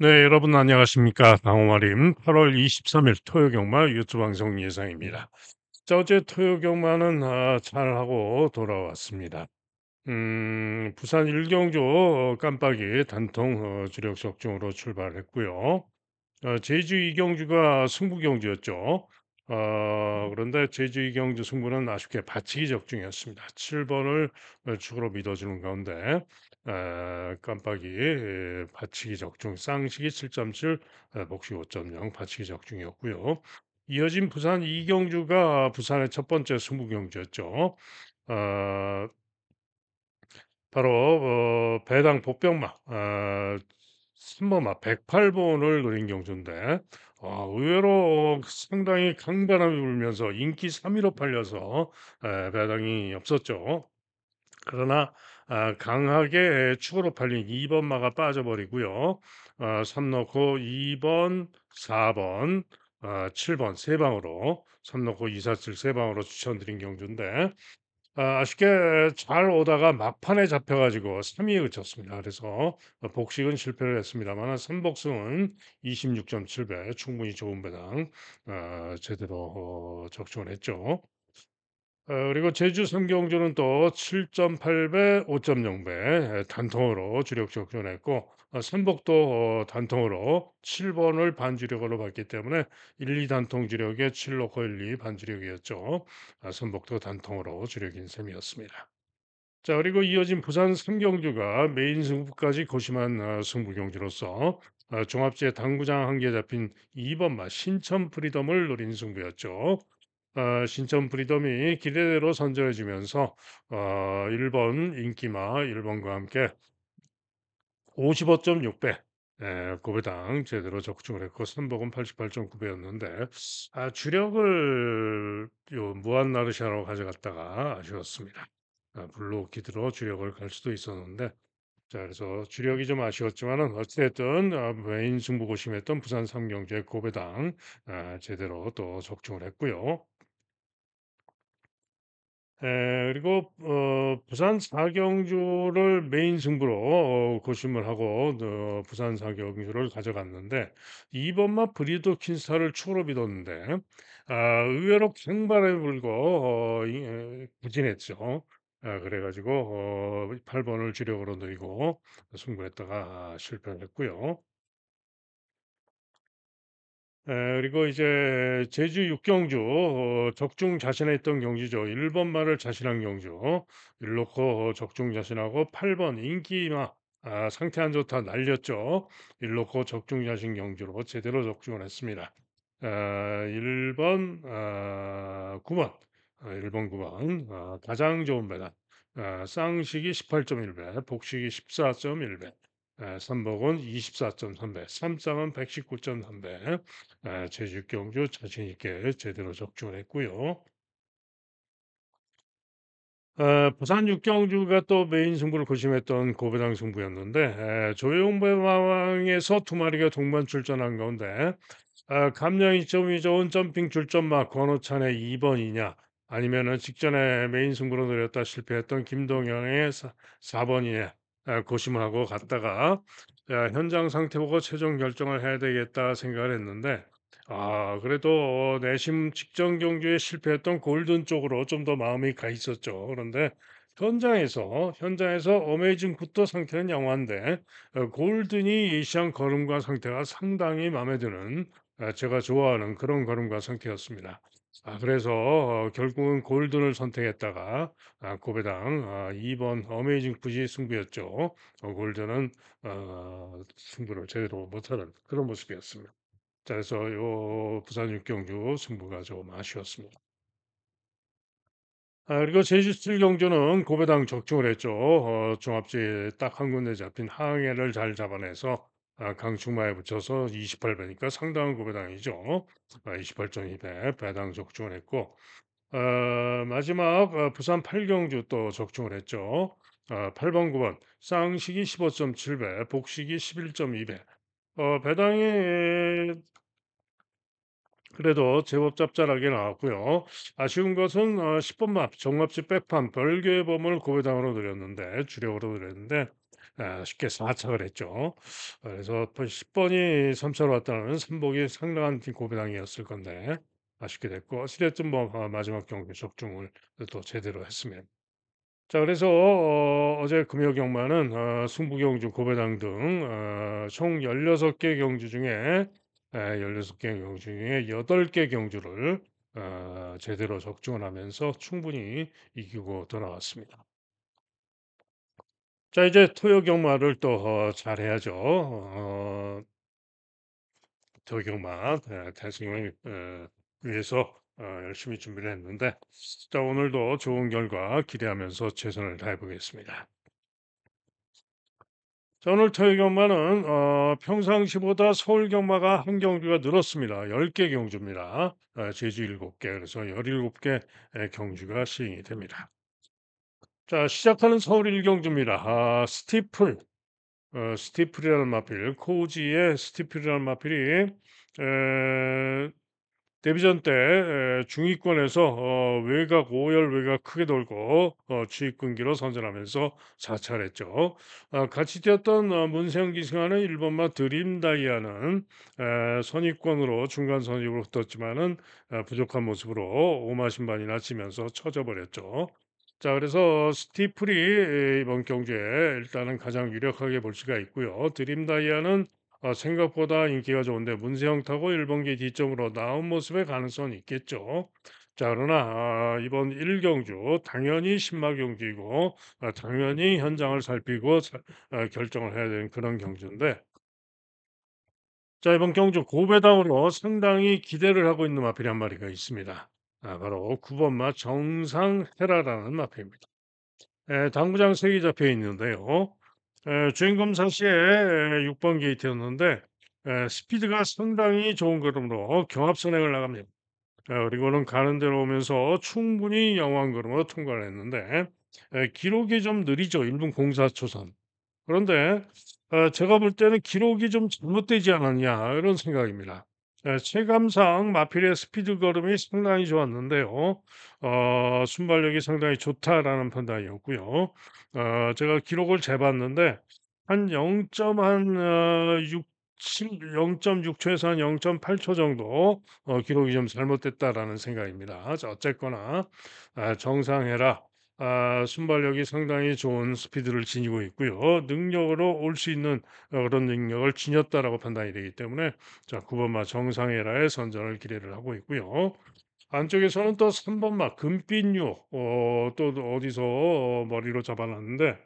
네, 여러분 안녕하십니까? 강호마림 8월 23일 토요경마 유튜브 방송 예상입니다. 자, 어제 토요경마는 잘하고 돌아왔습니다. 부산 일경주 깜빡이 단통 주력 적중으로 출발했고요. 제주 이경주가 승부 경주였죠. 그런데 제주 이경주 승부는 아쉽게 받치기 적중이었습니다. 7번을 축으로 믿어주는 가운데 깜빡이 받치기 적중, 쌍식이 7.7, 복식 5.0 받치기 적중이었고요. 이어진 부산 이경주가 부산의 첫 번째 승부 경주였죠. 어, 바로 배당 복병마 3번마 108번을 노린 경주인데 의외로 상당히 강바람이 불면서 인기 3위로 팔려서 배당이 없었죠. 그러나 강하게 축으로 팔린 2번마가 빠져버리고요. 3 넣고 2번, 4번, 7번 세 방으로 3 넣고 2, 4, 7 세 방으로 추천드린 경주인데 아쉽게 잘 오다가 막판에 잡혀 가지고 3 위에 그쳤습니다. 그래서 복식은 실패를 했습니다만 선복승은 26.7배 충분히 좋은 배당 제대로 적중을 했죠. 그리고 제주 삼경주는 또 7.8배, 5.0배 단통으로 주력 적중했고 선복도 단통으로 7번을 반주력으로 봤기 때문에 1, 2 단통 주력에 7 넣고 1, 2 반주력이었죠. 선복도 단통으로 주력인 셈이었습니다. 자, 그리고 이어진 부산 삼경주가 메인 승부까지 고심한 승부 경주로서 종합제 당구장 한 개 잡힌 2번마 신천 프리덤을 노린 승부였죠. 신천 프리덤이 기대대로 선전해지면서 1번 인기마 1번과 함께 55.6배 고배당 제대로 적중을 했고 선복은 88.9배였는데 주력을 요 무한 나르샤로 가져갔다가 아쉬웠습니다. 블루 오키드로 주력을 갈 수도 있었는데 자 그래서 주력이 좀 아쉬웠지만은 어찌됐든 메인 승부 고심했던 부산 삼경주의 고배당 제대로 또 적중을 했고요. 그리고 부산 사경주를 메인 승부로 고심을 하고 부산 사경주를 가져갔는데 2번마 브리더 킨스타를 추가로 믿었는데 의외로 갱바람이 불고 부진했죠. 그래가지고 8번을 주력으로 넣고 승부했다가 실패를 했고요. 그리고 이제 제주 육경주 적중 자신했던 경주죠. 1번 말을 자신한 경주. 일 놓고 적중 자신하고 8번 인기마 상태 안 좋다 날렸죠. 일 놓고 적중 자신 경주로 제대로 적중을 했습니다. 1번 9번 1번 9번 가장 좋은 배당 쌍식이 18.1배 복식이 14.1배 삼복은 24.3배, 삼쌍은 119.3배, 제주 경주 자신 있게 제대로 적중을 했고요. 부산 육경주가 또 메인 승부를 고심했던 고배당 승부였는데 조용배마왕에서 두 마리가 동반 출전한 가운데 감량 이점이 좋은 점핑 출전마 권호찬의 2번이냐 아니면은 직전에 메인 승부로 노렸다 실패했던 김동영의 4번이냐 고심을 하고 갔다가 현장 상태 보고 최종 결정을 해야 되겠다 생각을 했는데 그래도 내심 직전 경주에 실패했던 골든 쪽으로 좀 더 마음이 가 있었죠. 그런데 현장에서 어메이징 굿도 상태는 양호한데 골든이 예시한 걸음과 상태가 상당히 마음에 드는 제가 좋아하는 그런 걸음과 상태였습니다. 그래서 결국은 골든을 선택했다가 고배당 2번 어메이징 굿이 승부였죠. 골든은 승부를 제대로 못하는 그런 모습이었습니다. 자 그래서 요 부산 육경주 승부가 좀 아쉬웠습니다. 그리고 제주 칠경주는 고배당 적중을 했죠. 종합제 딱 한 군데 잡힌 항해를 잘 잡아내서 강충마에 붙여서 28배니까 상당한 고배당이죠. 28.2배 배당 적중을 했고 마지막 부산 팔경주 또 적중을 했죠. 8번 9번 쌍식이 15.7배 복식이 11.2배 배당이 그래도 제법 짭짤하게 나왔고요. 아쉬운 것은 10번 맛 정합지 백판 별개의 범을 고배당으로 노렸는데 주력으로 노렸는데 쉽게 4착을 했죠. 그래서 10번이 3차로 왔다는 선복이 상당한 고배당이었을 건데 아쉽게 됐고 어찌 됐든 뭐 마지막 경기 적중을 또 제대로 했으면. 자 그래서 어제 금요 경마는 승부 경주, 고배당 등 총 16개 경주 중에 16개 경주 중에 8개 경주를 제대로 적중을 하면서 충분히 이기고 돌아왔습니다. 자 이제 토요 경마를 또 잘해야죠. 토요 경마 대승을 위해서 열심히 준비를 했는데 자 오늘도 좋은 결과 기대하면서 최선을 다해 보겠습니다. 자 오늘 토요 경마는 평상시보다 서울 경마가 한 경주가 늘었습니다. 10개 경주입니다. 제주 7개 그래서 17개 경주가 시행이 됩니다. 자 시작하는 서울 1경주입니다. 스티플이라는 마필, 코우지의 스티플이라는 마필이 에, 데뷔전 때 중위권에서 외곽 5열 외곽 크게 돌고 주입근기로 선전하면서 자찰했죠. 같이 뛰었던 문세영 기승하는 1번마 드림 다이아는 선입권으로 중간 선입으로 붙었지만은 부족한 모습으로 오마신반이나 치면서 쳐져버렸죠. 자, 그래서 스티플이 이번 경주에 일단은 가장 유력하게 볼 수가 있고요. 드림 다이아는 생각보다 인기가 좋은데 문세영 타고 1번기 뒷점으로 나온 모습의 가능성은 있겠죠. 자, 그러나 이번 1경주 당연히 신마 경주이고 당연히 현장을 살피고 결정을 해야 되는 그런 경주인데 자, 이번 경주 고배당으로 상당히 기대를 하고 있는 마필이 한 마리가 있습니다. 바로 9번마 정상헤라라는 마필입니다. 당구장 색이 잡혀 있는데요. 주행검 사시에 6번 게이트였는데 스피드가 상당히 좋은 걸음으로 경합 선행을 나갑니다. 그리고는 가는 대로 오면서 충분히 영원 걸음으로 통과를 했는데 기록이 좀 느리죠. 1분 04초 선. 그런데 제가 볼 때는 기록이 좀 잘못되지 않았냐 이런 생각입니다. 체감상 마필의 스피드 걸음이 상당히 좋았는데요. 순발력이 상당히 좋다라는 판단이었고요. 제가 기록을 재봤는데 한 0.6초에서 한 0.8초 정도 기록이 좀 잘못됐다라는 생각입니다. 자, 어쨌거나 정상해라. 순발력이 상당히 좋은 스피드를 지니고 있고요. 능력으로 올 수 있는 그런 능력을 지녔다라고 판단이 되기 때문에 자 9번마 정상해라의 선전을 기대를 하고 있고요. 안쪽에서는 또 3번마 금빛유 또 어디서 머리로 잡아놨는데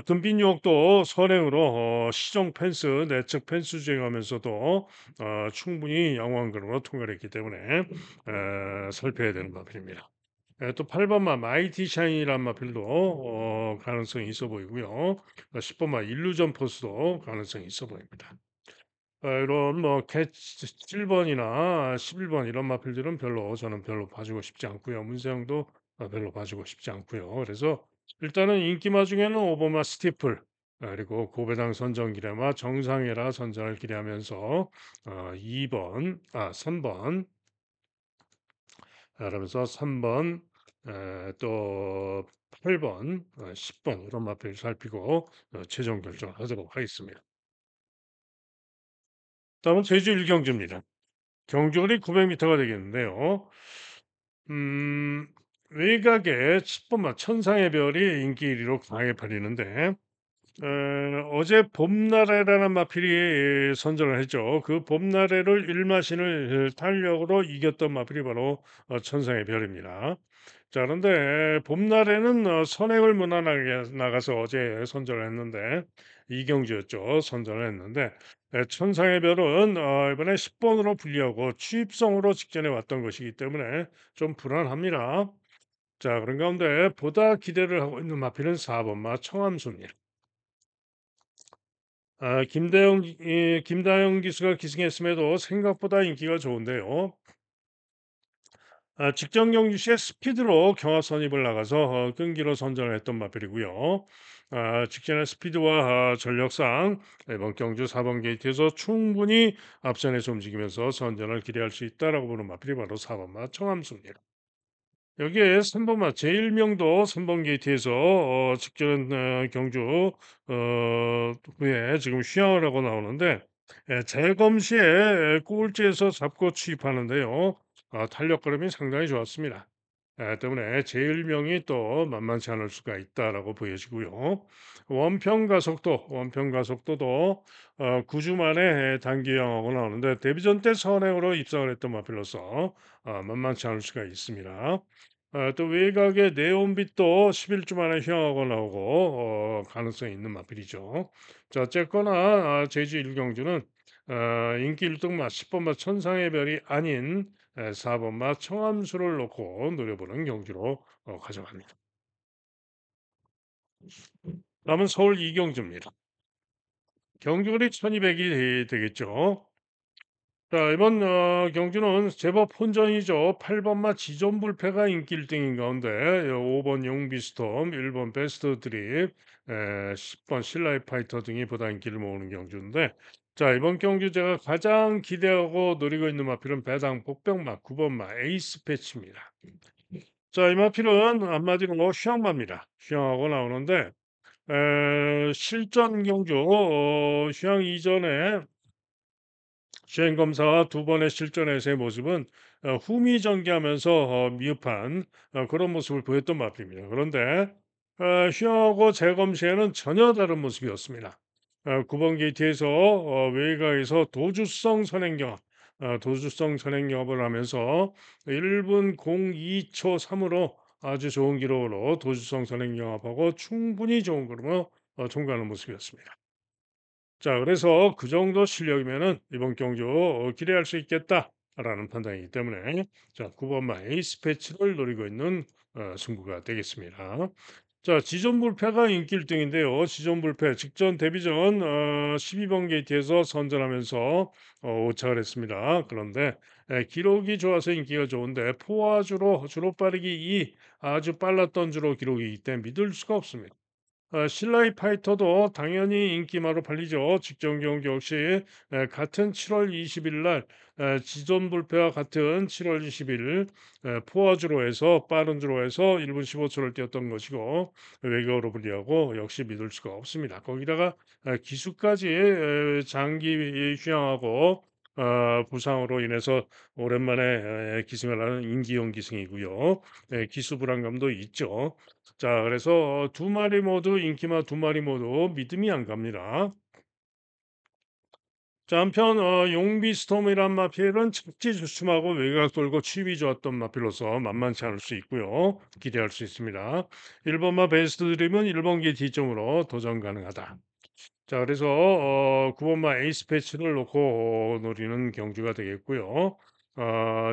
금빛 유혹도 선행으로 시종 펜스 내측 펜스 주행하면서도 충분히 양호한 그림으로 통과를 했기 때문에 살펴야 되는 마필입니다. 또 8번마 마이티 샤인이란 마필도 가능성이 있어 보이고요. 10번마 일루전 포스도 가능성이 있어 보입니다. 이런 뭐 캐치 7번이나 11번 이런 마필들은 저는 별로 봐주고 싶지 않고요. 문세영도 별로 봐주고 싶지 않고요. 그래서 일단은 인기마 중에는 5번마 스티플 그리고 고배당 선정기레마 정상회라 선정을 기대하면서 2번 3번 그러면서 3번 또 8번 10번 이런 마필 살피고 최종 결정을 하도록 하겠습니다. 다음은 제주 1경주입니다. 경주거리 900m가 되겠는데요. 음, 외곽에 10번마 천상의 별이 인기 1위로 강하게 팔리는데 어제 봄나래라는 마필이 선전을 했죠. 그 봄나래를 일마신을 탄력으로 이겼던 마필이 바로 천상의 별입니다. 자, 그런데 봄날에는 선행을 무난하게 나가서 어제 선전을 했는데 이경주였죠. 선전을 했는데 천상의 별은 이번에 10번으로 불리하고 취입성으로 직전에 왔던 것이기 때문에 좀 불안합니다. 자, 그런 가운데 보다 기대를 하고 있는 마필은 4번마 청암수입니다. 김다영 기수가 기승했음에도 생각보다 인기가 좋은데요. 직전 경주 시에 스피드로 경합 선입을 나가서 끈기로 선전을 했던 마필이고요. 직전의 스피드와 전력상 이번 경주 4번 게이트에서 충분히 앞선에서 움직이면서 선전을 기대할 수 있다라고 보는 마필이 바로 4번마 청암수입니다. 여기에 3 번마 제일명도 3번 게이트에서 직전 경주 후에 지금 휴양을 하고 나오는데 재검 시에 꼴찌에서 잡고 취입하는데요. 탄력걸음이 상당히 좋았습니다. 때문에 제일명이 또 만만치 않을 수가 있다라고 보여지고요. 원평가속도도 9주 만에 단기 휴양하고 나오는데 데뷔전 때 선행으로 입상을 했던 마필로서 만만치 않을 수가 있습니다. 또 외곽의 네온빛도 11주 만에 휴양하고 나오고 가능성이 있는 마필이죠. 자 어쨌거나 제주 일경주는 인기 1등마 10번마 천상의 별이 아닌 4번마 청함수를 놓고 노려보는 경주로 가져갑니다. 다음은 서울 이경주입니다. 경주거리 1200이 되겠죠. 자 이번 경주는 제법 혼전이죠. 8 번마 지존불패가 인기 1 등인 가운데 5번 용비스톰, 1번 베스트 드립, 10번 실라이 파이터 등이 보다 인기를 모으는 경주인데 자 이번 경주 제가 가장 기대하고 노리고 있는 마필은 배당 복병마 9 번마 에이스 패치입니다. 자 이 마필은 한마디로 휴양마입니다. 휴양하고 나오는데 실전 경주 휴양 이전에 주행 검사와 두 번의 실전에서의 모습은 후미전개하면서 미흡한 그런 모습을 보였던 마필입니다. 그런데 휴양하고 재검 시에는 전혀 다른 모습이었습니다. 9번 게이트에서 외곽에서 도주성 선행 영업을 하면서 1분 02초 3으로 아주 좋은 기록으로 도주성 선행 영업하고 충분히 좋은 걸음으로 통과하는 모습이었습니다. 자 그래서 그 정도 실력이면은 '이번 경주 기대할 수 있겠다.'라는 판단이기 때문에 자 9 번마 에이스 패치를 노리고 있는 승부가 되겠습니다. 자 지존 불패가 인기 1 등인데요. 지존 불패 직전 데뷔전 12번 게이트에서 선전하면서 오착을 했습니다. 그런데 기록이 좋아서 인기가 좋은데 포화주로 주로 빠르기 2 아주 빨랐던 주로 기록이기 때문에 믿을 수가 없습니다. 실라이 파이터도 당연히 인기마로 팔리죠. 직전 경기 역시 같은 7월 20일 날 지존 불패와 같은 7월 20일 포화주로 해서 빠른 주로 해서 1분 15초를 뛰었던 것이고 외곽으로 불리하고 역시 믿을 수가 없습니다. 거기다가 기수까지 장기 휴양하고 부상으로 인해서 오랜만에 기승을 하는 임기용 기승이고요. 기수 불안감도 있죠. 자 그래서 두 마리 모두 인기마 두 마리 모두 믿음이 안 갑니다. 자 한편 용비 스톰이란 마필은 착지주춤하고 외곽 돌고 취입이 좋았던 마필로서 만만치 않을 수 있고요. 기대할 수 있습니다. 1번마 베스트 드림은 1번기 D점으로 도전 가능하다. 자 그래서 9 번마 에이스 패치를 놓고 노리는 경주가 되겠고요.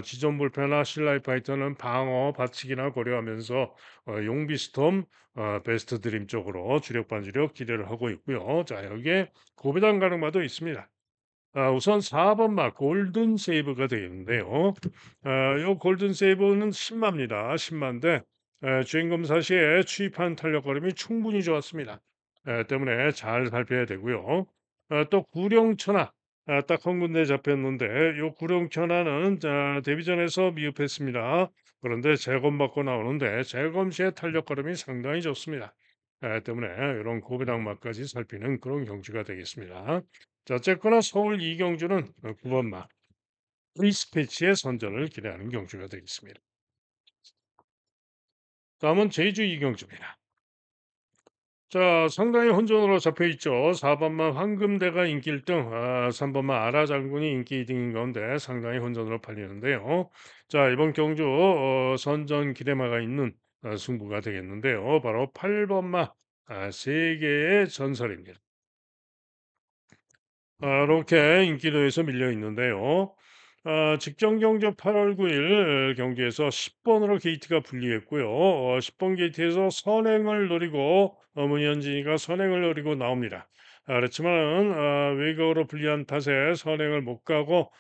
지존 불패나 실라이 파이터는 방어, 받치기나 고려하면서 용비 스톰, 베스트 드림 쪽으로 주력 반주력 기대를 하고 있고요. 자 여기에 고배당 가능마도 있습니다. 우선 4 번마 골든 세이브가 되겠는데요. 요 골든 세이브는 10 마입니다. 10 마인데 주행 검사 시에 추입한 탄력 걸음이 충분히 좋았습니다. 때문에 잘 살펴야 되고요. 또 구룡천하 딱 한 군데 잡혔는데 요 구룡천하는 자 데뷔전에서 미흡했습니다. 그런데 재검받고 나오는데 재검 시에 탄력 걸음이 상당히 좋습니다. 때문에 이런 고배당마까지 살피는 그런 경주가 되겠습니다. 자 어쨌거나 서울 이경주는 9 번마 프리스피치의 선전을 기대하는 경주가 되겠습니다. 다음은 제주 이경주입니다. 자 상당히 혼전으로 잡혀 있죠. 4 번마 황금대가 인기 1 등, 3 번마 아라장군이 인기 2 등인 가운데 상당히 혼전으로 팔리는데요. 자 이번 경주 선전 기대마가 있는 승부가 되겠는데요. 바로 8 번마 세계의 전설입니다. 이렇게 인기도에서 밀려 있는데요. 직전 경주 8월 9일 경기에서 10 번으로 게이트가 분리했고요. 10번 게이트에서 선행을 노리고 문현진이가 선행을 노리고 나옵니다. 그렇지만은 외곽으로 불리한 탓에 선행을 못 가고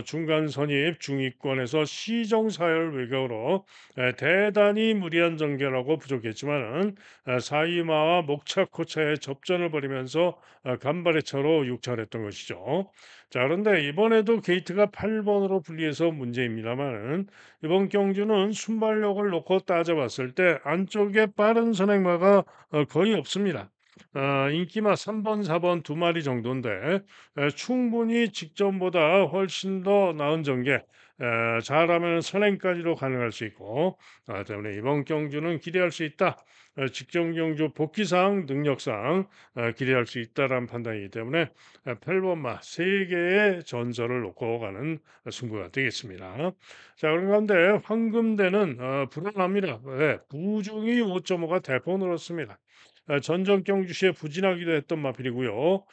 중간 선입 중위권에서 시정사열 외곽으로 대단히 무리한 전개라고 부족했지만은 4위마와 목차코차의 접전을 벌이면서 간발의 차로 육차했던 것이죠. 자, 그런데 이번에도 게이트가 8번으로 분리해서 문제입니다만은 이번 경주는 순발력을 놓고 따져봤을 때 안쪽에 빠른 선행마가 거의 없습니다. 인기마 3번, 4번 두 마리 정도인데 충분히 직전보다 훨씬 더 나은 전개, 잘하면 선행까지도 가능할 수 있고 때문에 이번 경주는 기대할 수 있다. 직전 경주 복귀상, 능력상 기대할 수 있다라는 판단이기 때문에 8번마 3개의 전설을 놓고 가는 승부가 되겠습니다. 자, 그런 가운데 황금대는 불안합니다. 네, 부중이 5.5가 대폭 늘었습니다. 전전 경주시에 부진하기도 했던 마필이고요.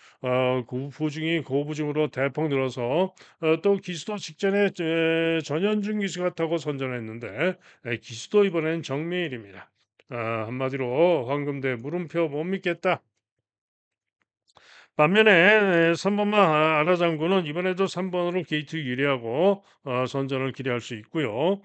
부중이 고부중으로 대폭 늘어서 또 기수도 직전에 전현준 기수가 타고 선전했는데 기수도 이번엔 정메일입니다. 한마디로 황금대 물음표 못 믿겠다. 반면에 3번마 아라장군은 이번에도 3번으로 게이트 유리하고 선전을 기대할 수 있고요.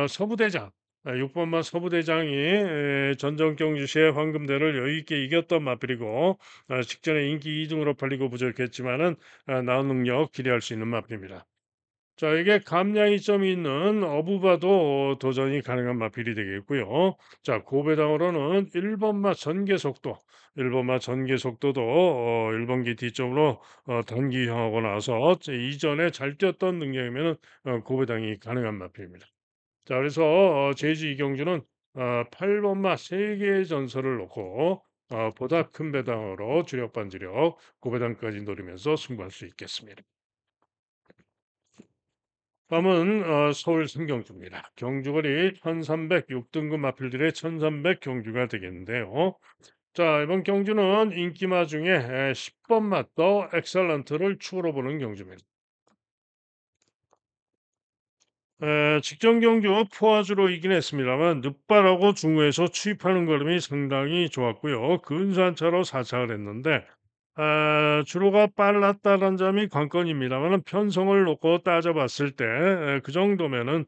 서부대장 6번마 서부대장이 전정경주시의 황금대를 여유 있게 이겼던 마필이고 직전에 인기 2등으로 팔리고 부족했지만은 나은 능력 기대할 수 있는 마필입니다. 자, 이게 감량이 점이 있는 어부바도 도전이 가능한 마필이 되겠고요. 자, 고배당으로는 1번마 전개 속도, 1번마 전개 속도도 1번기 뒤쪽으로 단기형하고 나서 이전에 잘 뛰었던 능력이면 고배당이 가능한 마필입니다. 자, 그래서 제주 이경주는 8번마 3개의 전설을 놓고 보다 큰 배당으로 주력 반주력 고배당까지 노리면서 승부할 수 있겠습니다. 다음은 서울 승경주입니다. 경주거리 1306등급 마필들의 1300 경주가 되겠는데요. 자, 이번 경주는 인기마 중에 10번 맞더 엑셀런트를 축으로 보는 경주입니다. 직전 경주 포화주로 이긴 했습니다만 늦발하고 중후에서 추입하는 걸음이 상당히 좋았고요. 근소한 차로 4착을 했는데 주로가 빨랐다는 점이 관건입니다만 편성을 놓고 따져봤을 때 그 정도면은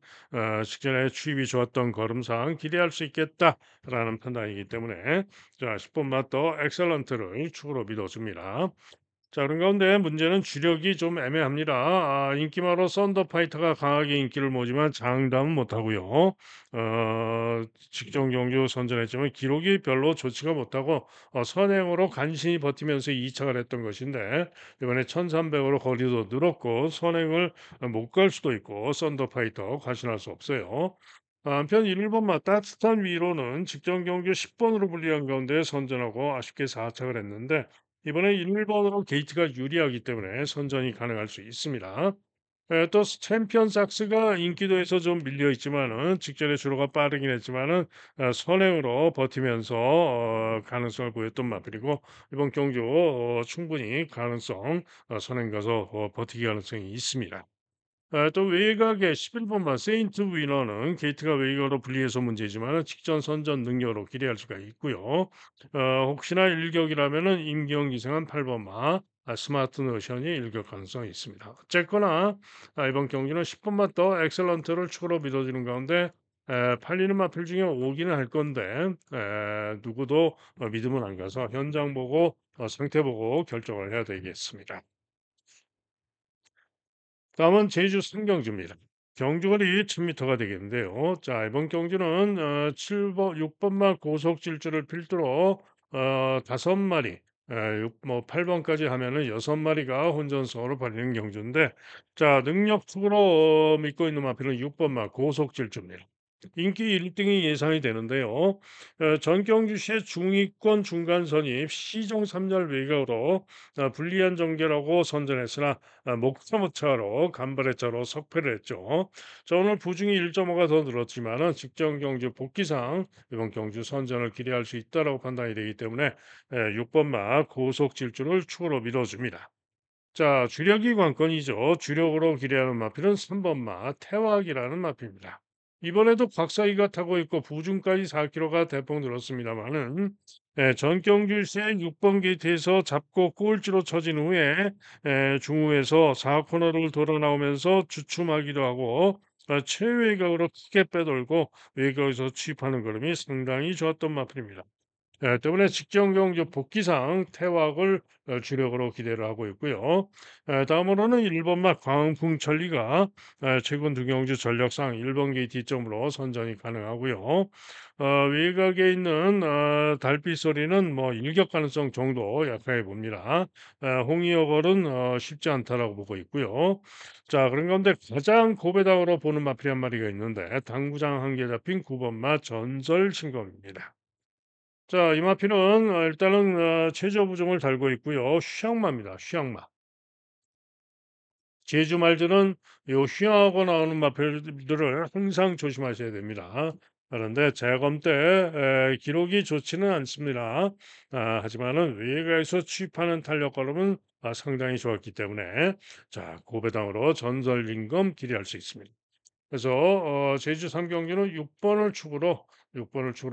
직전에 추입이 좋았던 걸음상 기대할 수 있겠다라는 판단이기 때문에 자 10번 맞더 엑셀런트를 축으로 믿어줍니다. 자, 그런 가운데 문제는 주력이 좀 애매합니다. 인기마로 썬더파이터가 강하게 인기를 모지만 장담은 못하고요. 직전 경주 선전했지만 기록이 별로 좋지가 못하고 선행으로 간신히 버티면서 2착을 했던 것인데 이번에 1300으로 거리도 늘었고 선행을 못 갈 수도 있고 썬더파이터 과신할 수 없어요. 한편 1번마 따뜻한 위로는 직전 경주 10번으로 불리한 가운데 선전하고 아쉽게 4착을 했는데 이번에 1번으로 게이트가 유리하기 때문에 선전이 가능할 수 있습니다. 또 챔피언 삭스가 인기도에서 좀 밀려 있지만은 직전에 주로가 빠르긴 했지만은 선행으로 버티면서 가능성을 보였던 마필이고 이번 경주 충분히 가능성 선행 가서 버티기 가능성이 있습니다. 또 외곽의 11번마 세인트 위너는 게이트가 외곽으로 분리해서 문제지만 직전 선전 능력으로 기대할 수가 있고요. 혹시나 일격이라면은 임기영 기생은 8번마 스마트 노션이 일격 가능성이 있습니다. 어쨌거나 이번 경기는 10번마 더 엑셀런트를 추가로 믿어주는 가운데 팔리는 마필 중에 오기는 할 건데 누구도 믿음은 안 가서 현장 보고 상태 보고 결정을 해야 되겠습니다. 다음은 제주 승경주입니다. 경주거리 1000m가 되겠는데요. 자, 이번 경주는 7번, 6번마 고속 질주를 필두로 5마리, 뭐 8번까지 하면은 6마리가 혼전성으로 벌리는 경주인데, 자, 능력 투구로 믿고 있는 마필은 6번마 고속 질주입니다. 인기 1등이 예상이 되는데요. 전경주시의 중위권 중간 선입 시종 3열 외곽으로 불리한 전개라고 선전했으나 목차모차로 간발의 차로 석패를 했죠. 자, 오늘 부중이 1.5가 더 늘었지만은 직전 경주 복귀상 이번 경주 선전을 기대할 수 있다라고 판단이 되기 때문에 6번마 고속 질주를 추가로 밀어줍니다. 자, 주력이 관건이죠. 주력으로 기대하는 마필은 3번마 태왁이라는 마필입니다. 이번에도 곽사이가 타고 있고 부중까지 4km가 대폭 늘었습니다만은 전경주 시의 6번 게이트에서 잡고 꼴찌로 처진 후에 중후에서 4 코너를 돌아 나오면서 주춤하기도 하고 최외곽으로 크게 빼돌고 외곽에서 취입하는 걸음이 상당히 좋았던 마플입니다. 때문에 직전 경주 복귀상 태왁을 주력으로 기대를 하고 있고요. 다음으로는 1번 마 광풍천리가 최근 두 경주 전력상 1번 게이트 뒷점으로 선전이 가능하고요. 외곽에 있는 달빛 소리는 뭐 일격 가능성 정도 약하게 봅니다. 홍이어걸은 쉽지 않다라고 보고 있고요. 자, 그런 가운데 가장 고배당으로 보는 마필이 한 마리가 있는데 당구장 한 개 잡힌 9번 마 전설 신검입니다. 자, 이마피는 일단은 최저 부종을 달고 있고요. 휴양마입니다. 휴양마. 제주 말들은 요 휴양하고 나오는 마필들을 항상 조심하셔야 됩니다. 그런데 재검 때 기록이 좋지는 않습니다. 하지만은 외곽에서 취입하는 탄력 걸음은 상당히 좋았기 때문에 자, 고배당으로 전설 임금 기대할 수 있습니다. 그래서 제주 삼경주는 6 번을 축으로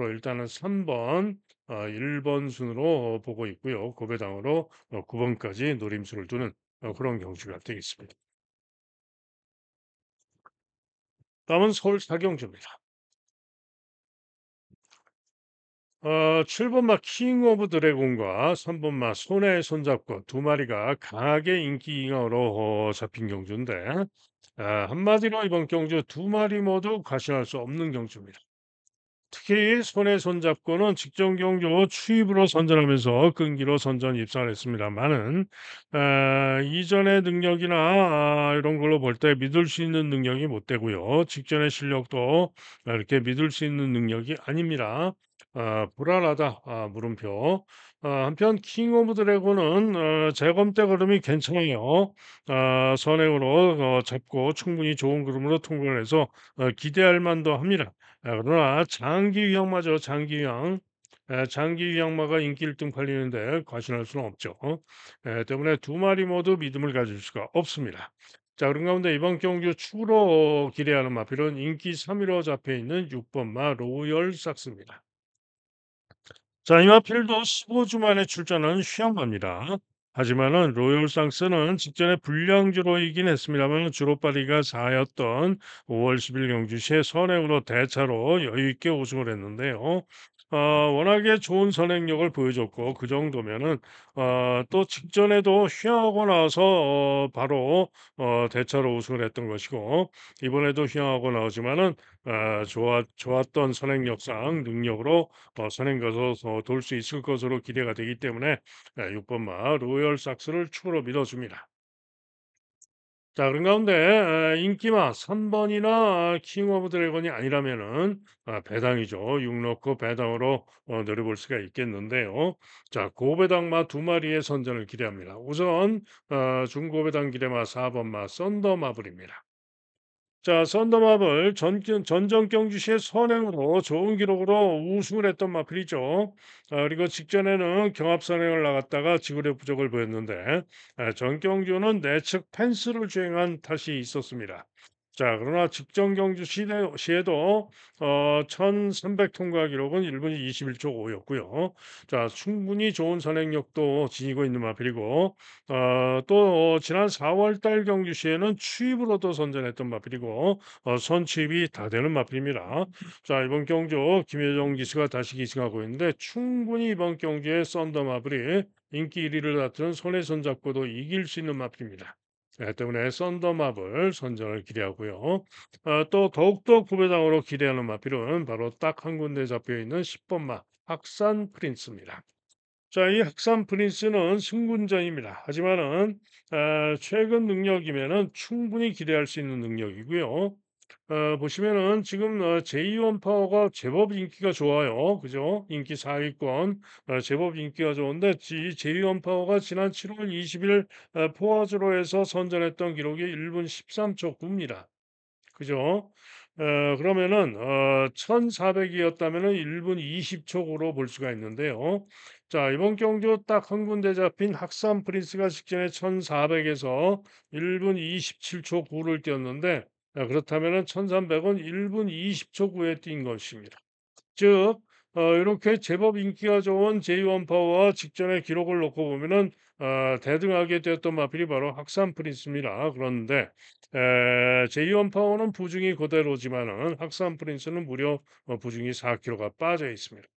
일단은 3번 1번 순으로 보고 있고요. 고배당으로 9 번까지 노림수를 두는 그런 경주가 되겠습니다. 다음은 서울 사경주입니다. 7번 마 킹 오브 드래곤과 3번 마 손에 손잡고 두 마리가 강하게 인기잉어로 잡힌 경주인데 한마디로 이번 경주 두 마리 모두 과신할 수 없는 경주입니다. 특히 손에 손잡고는 직전 경주 추입으로 선전하면서 끈기로 선전 입상을 했습니다마는 이전의 능력이나 이런 걸로 볼 때 믿을 수 있는 능력이 못 되고요. 직전의 실력도 이렇게 믿을 수 있는 능력이 아닙니다. 불안하다. 물음표. 한편 킹 오브 드래곤은 재검 때 걸음이 괜찮아요. 선행으로 잡고 충분히 좋은 그림으로 통과를 해서 기대할 만도 합니다. 그러나 장기 유형마저 장기 유형, 장기 유형마가 인기 1등 팔리는데 과신할 수는 없죠. 때문에 두 마리 모두 믿음을 가질 수가 없습니다. 자, 그런 가운데 이번 경주 추로 기대하는 마필은 인기 3위로 잡혀 있는 6번 마 로열 삭스입니다. 자, 이마필도 15주 만에 출전한 휴양마입니다. 하지만은 로열 상스는 직전에 불량주로 이긴 했습니다만 주로파리가 4였던 5월 10일 경주시에 선행으로 대차로 여유 있게 우승을 했는데요. 워낙에 좋은 선행력을 보여줬고 그 정도면은 또 직전에도 휴양하고 나서 바로 대차로 우승을 했던 것이고 이번에도 휴양하고 나오지만은 좋았던 선행력상 능력으로 선행 가서 돌 수 있을 것으로 기대가 되기 때문에 6번 마 로열 삭스를 추가로 밀어줍니다. 자, 그런 가운데 인기마 3번이나 킹 오브 드래곤이 아니라면은 배당이죠. 6 넣고 배당으로 노려볼 수가 있겠는데요. 자, 고배당마 두 마리의 선전을 기대합니다. 우선 중고배당 기대마 4번 마 썬더마블입니다. 자, 썬더마블 전정 경주시의 선행으로 좋은 기록으로 우승을 했던 마필이죠. 그리고 직전에는 경합 선행을 나갔다가 지구력 부족을 보였는데 전 경주는 내측 펜스를 주행한 탓이 있었습니다. 자, 그러나 직전 경주 시에도 1300 통과 기록은 1분 21초 5였고요. 자, 충분히 좋은 선행력도 지니고 있는 마필이고 또 지난 4월 달 경주 시에는 추입으로도 선전했던 마필이고 선취입이 다 되는 마필입니다. 자, 이번 경주 김효정 기수가 다시 기승하고 있는데 충분히 이번 경주에 썬더 마블이 인기 1위를 다투는 손에 손잡고도 이길 수 있는 마필입니다. 때문에 썬더 마블 선전을 기대하고요. 또 더욱더 구배당으로 기대하는 마필은 바로 딱 한 군데 잡혀 있는 10번 마 학산 프린스입니다. 자, 이 학산 프린스는 승군자입니다. 하지만은 최근 능력이면은 충분히 기대할 수 있는 능력이고요. 보시면은 지금 제2원 파워가 제법 인기가 좋아요. 그죠? 인기 4위권 제법 인기가 좋은데 제2원 파워가 지난 7월 20일 포화즈로에서 선전했던 기록이 1분 13초 9입니다. 그죠? 그러면은 1,400이었다면은 1분 20 초로 볼 수가 있는데요. 자, 이번 경주 딱 한 군데 잡힌 학산 프린스가 직전에 1,400에서 1분 27초 9를 뛰었는데 그렇다면은 1,300은 1분 20초 9에 뛴 것입니다. 즉 이렇게 제법 인기가 좋은 제이원파워와 직전의 기록을 놓고 보면은 대등하게 되었던 마필이 바로 확산 프린스입니다. 그런데 제이원파워는 부중이 그대로지만은 확산 프린스는 무려 부중이 4kg가 빠져 있습니다.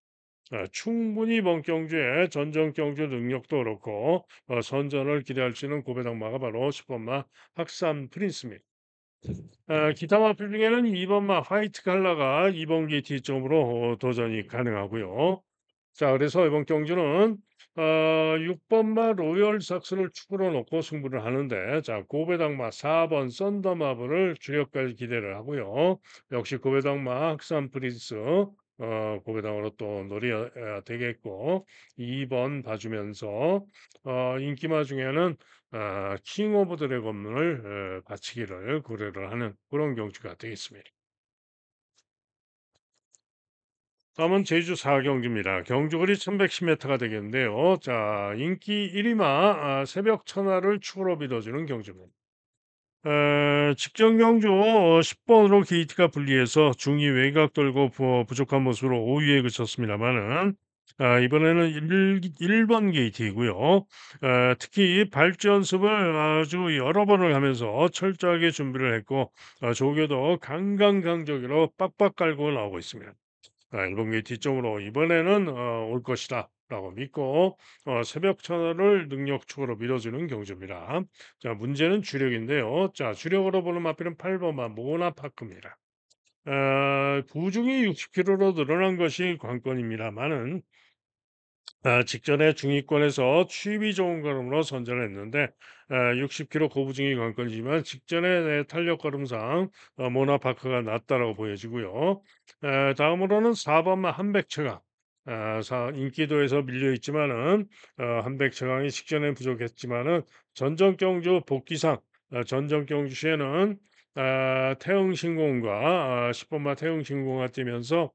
충분히 이번 경주에 전전 경주 능력도 그렇고 선전을 기대할 수 있는 고배당마가 바로 10번마 확산 프린스입니다. 기타 마필 중에는 2번마 화이트 칼라가 이번 게이트 점으로 도전이 가능하고요. 자, 그래서 이번 경주는 6번마 로열 삭스를 축으로 놓고 승부를 하는데, 자, 고배당마 4번 썬더마블을 주력까지 기대를 하고요. 역시 고배당마 학산 프린스 고배당으로 또 노려야 되겠고, 2번 봐주면서 인기마 중에는 킹 오브 드래곤을 바치기를 고려를 하는 그런 경주가 되겠습니다. 다음은 제주 4경주입니다. 경주거리 1110m가 되겠는데요. 자, 인기 1위마 새벽 천하를 축으로 믿어주는 경주입니다. 직전 경주 10번으로 게이트가 분리해서 중위 외곽 돌고 부족한 모습으로 5위에 그쳤습니다만은 이번에는 1번 게이트이고요. 특히 발주 연습을 아주 여러 번을 하면서 철저하게 준비를 했고 조교도 강강강적으로 빡빡 깔고 나오고 있습니다. 일본 게이트 쪽으로 이번에는 올 것이다라고 믿고 새벽 천하를 능력축으로 밀어주는 경주입니다. 자, 문제는 주력인데요. 자, 주력으로 보는 마필은 8번마 모나파크입니다. 부중이 60kg로 늘어난 것이 관건입니다만은 직전에 중위권에서 취입이 좋은 걸음으로 선전을 했는데 60km 고부중이 관건이지만 직전에 탄력 걸음상 모나파크가 낫다라고 보여지고요. 다음으로는 4번마 한백채강 인기도에서 밀려 있지만은 한백채강이 직전에 부족했지만은 전전 경주 복귀상 전전 경주 시에는 태흥신공과 10번마 태흥신공가 뛰면서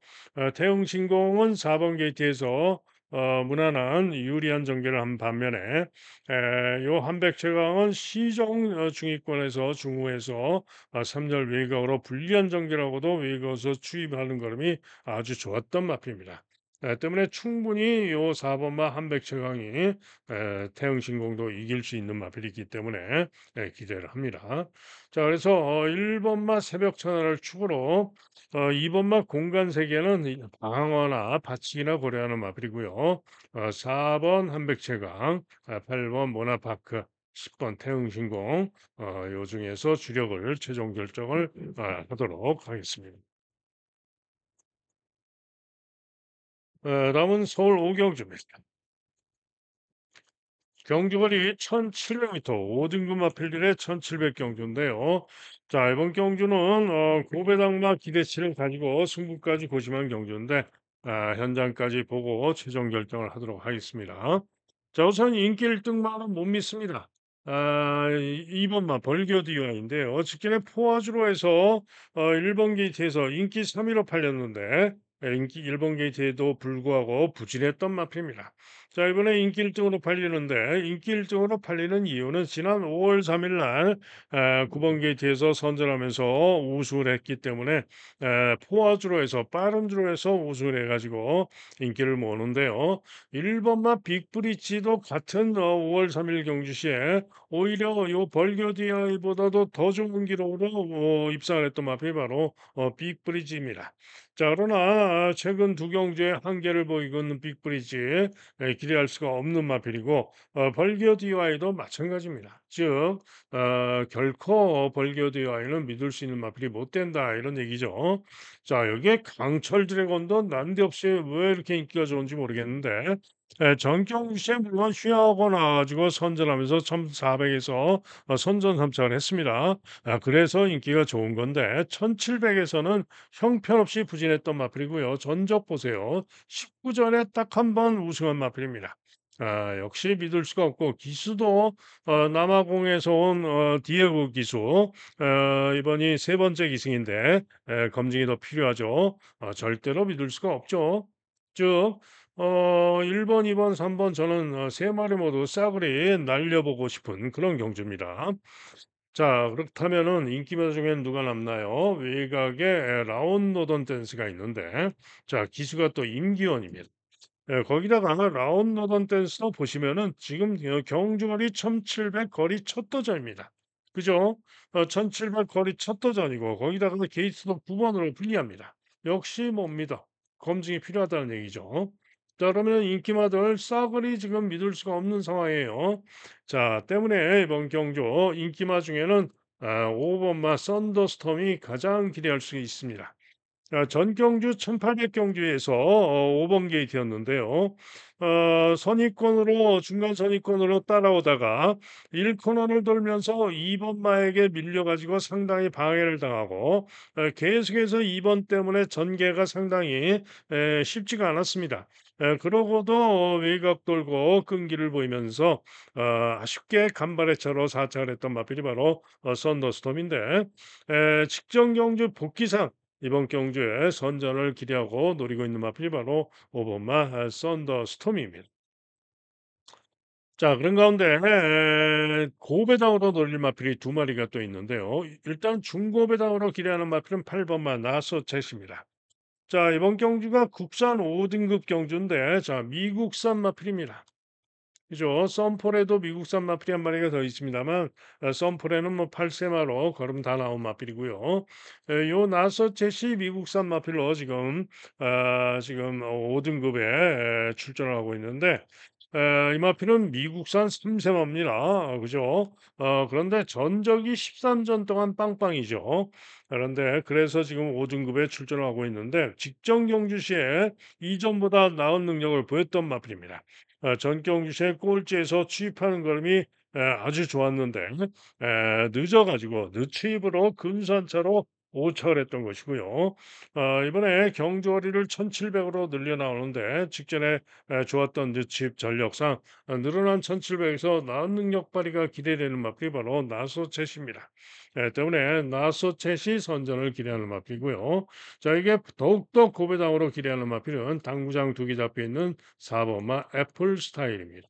태흥신공은 4번 게이트에서 무난한 유리한 전개를 한 반면에 요 한백채강은 시정 중위권에서 중후에서 3절 외곽으로 불리한 전개라고도 외곽에서 추입하는 걸음이 아주 좋았던 마필입니다. 때문에 충분히 요 4번마 한백채강이 태흥신공도 이길 수 있는 마필이기 때문에 기대를 합니다. 자, 그래서 1번마 새벽천하를 축으로 2번마 공간 세계는 방어나 받치기나 고려하는 마필이고요. 4번 한백채강, 8번 모나파크, 10번 태흥신공 요 중에서 주력을 최종 결정을 하도록 하겠습니다. 다음은 서울 오경주입니다. 경주거리 1700m, 5등급 마필들의 1700 경주인데요. 자, 이번 경주는 고배당마 기대치를 가지고 승부까지 고심한 경주인데 현장까지 보고 최종 결정을 하도록 하겠습니다. 자, 우선 인기 1등만은 못 믿습니다. 2번마 벌교디아인데요. 직전에 포화주로 해서 1번 게이트에서 인기 3위로 팔렸는데 인기 1번 게이트에도 불구하고 부진했던 마필입니다. 자, 이번에 인기 1등으로 팔리는데 인기 1등으로 팔리는 이유는 지난 5월 3일 날 9번 게이트에서 선전하면서 우승을 했기 때문에 포화주로 해서 빠른 주로 해서 우승을 해가지고 인기를 모으는데요. 1번마 빅브리지도 같은 5월 3일 경주시에 오히려 요 벌교디아이보다도 더 좋은 기록으로 입상을 했던 마필이 바로 빅브리지입니다. 자, 그러나 최근 두 경주에 한계를 보이고 있는 빅브리지 기대할 수가 없는 마필이고 벌교 DY도 마찬가지입니다. 즉 결코 벌교 DY는 믿을 수 있는 마필이 못 된다 이런 얘기죠. 자, 여기에 강철 드래곤도 난데없이 왜 이렇게 인기가 좋은지 모르겠는데 전경주시에 물론 휴양하고 나와가지고 선전하면서 1400에서 선전 3착을 했습니다. 그래서 인기가 좋은 건데 1700에서는 형편없이 부진했던 마필이고요. 전적 보세요. 19전에 딱 한 번 우승한 마필입니다. 역시 믿을 수가 없고 기수도 남아공에서 온 디에고 기수 이번이 세 번째 기승인데 검증이 더 필요하죠. 절대로 믿을 수가 없죠. 즉 1번, 2번, 3번 저는 세 마리 모두 싸그리 날려보고 싶은 그런 경주입니다. 자, 그렇다면은 인기마 중엔 누가 남나요? 외곽에 라온 노던 댄스가 있는데, 자, 기수가 또 임기원입니다. 예, 거기다가 라온 노던 댄스도 보시면은 지금 경주거리 1700 거리 첫 도전입니다. 그죠? 1700 거리 첫 도전이고 거기다가 게이트도 9번으로 불리합니다. 역시 뭡니다. 검증이 필요하다는 얘기죠. 자, 그러면 인기마들 싸그리 지금 믿을 수가 없는 상황이에요. 자, 때문에 이번 경주 인기마 중에는 5번마 썬더스톰이 가장 기대할 수 있습니다. 전 경주 1800 경주에서 5번 게이트였는데요. 선입권으로 중간 선입권으로 따라오다가 1 코너를 돌면서 2번 마에게 밀려 가지고 상당히 방해를 당하고 계속해서 2번 때문에 전개가 상당히 쉽지가 않았습니다. 그러고도 외곽 돌고 끈기를 보이면서 아쉽게 간발의 차로 사차를 했던 마필이 바로 썬더스톰인데 직전 경주 복귀상 이번 경주에 선전을 기대하고 노리고 있는 마필이 바로 5번마 썬더스톰입니다. 자, 그런 가운데 고배당으로 노릴 마필이 두 마리가 또 있는데요. 일단 중고배당으로 기대하는 마필은 8번마 나소챗입니다. 자, 이번 경주가 국산 5등급 경주인데 자, 미국산 마필입니다. 그죠. 썬폴에도 미국산 마필이 한 마리가 더 있습니다만 썬폴에는 뭐 8세마로 걸음 다 나온 마필이고요. 요 나서챗이 미국산 마필로 지금 5등급에 출전을 하고 있는데 이 마필은 미국산 3세마입니다. 그죠. 그런데 전적이 13전 동안 빵빵이죠. 그래서 지금 5등급에 출전을 하고 있는데 직전 경주 시에 이전보다 나은 능력을 보였던 마필입니다. 전경주시의 꼴찌에서 취입하는 걸음이 아주 좋았는데 늦어 가지고 늦취입으로 근소한차로 오차를 했던 것이고요. 이번에 경주거리를 1700 으로 늘려 나오는데 직전에 좋았던 늦취입 전력상 늘어난 1700에서 나은 능력 발휘가 기대되는 마필이 바로 나소챗입니다. 때문에 나소챗이 선전을 기대하는 마필이고요. 자, 이게 더욱더 고배당으로 기대하는 마필은 당구장 두 개 잡혀 있는 4번마 애플 스타일입니다.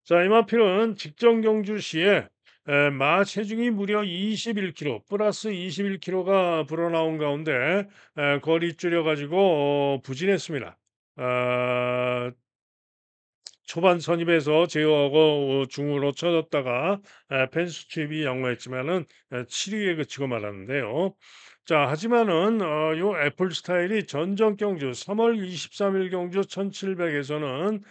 자, 이 마필은 직전 경주 시에 마 체중이 무려 21kg 플러스 21kg가 불어나온 가운데 거리 줄여 가지고 부진했습니다. 아, 초반 선입에서 제어하고 중으로 쳐졌다가 펜스 투입이 양호했지만은 7위에 그치고 말았는데요. 자, 하지만은 요 애플 스타일이 전전 경주 3월 23일 경주 1700에서는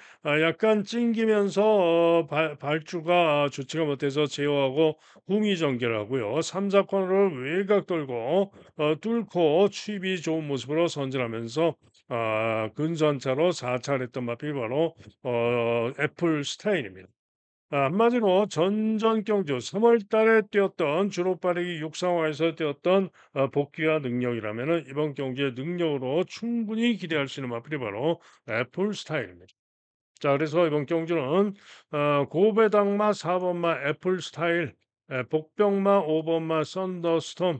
약간 찡기면서 발주가 좋지가 못해서 제어하고 흥위 전개를 하고요. 3, 4코너를 외곽 돌고 뚫고 추입이 좋은 모습으로 선전하면서 근선차로 4차를 했던 마필이 바로 애플 스타일입니다. 한마디로 전전 경주 3월 달에 뛰었던 주로 빠르기 육상화에서 뛰었던 복귀와 능력이라면은 이번 경주의 능력으로 충분히 기대할 수 있는 마필이 바로 애플 스타일입니다. 자, 그래서 이번 경주는 고배당마 4번마 애플 스타일, 복병마 5번마 썬더스톰,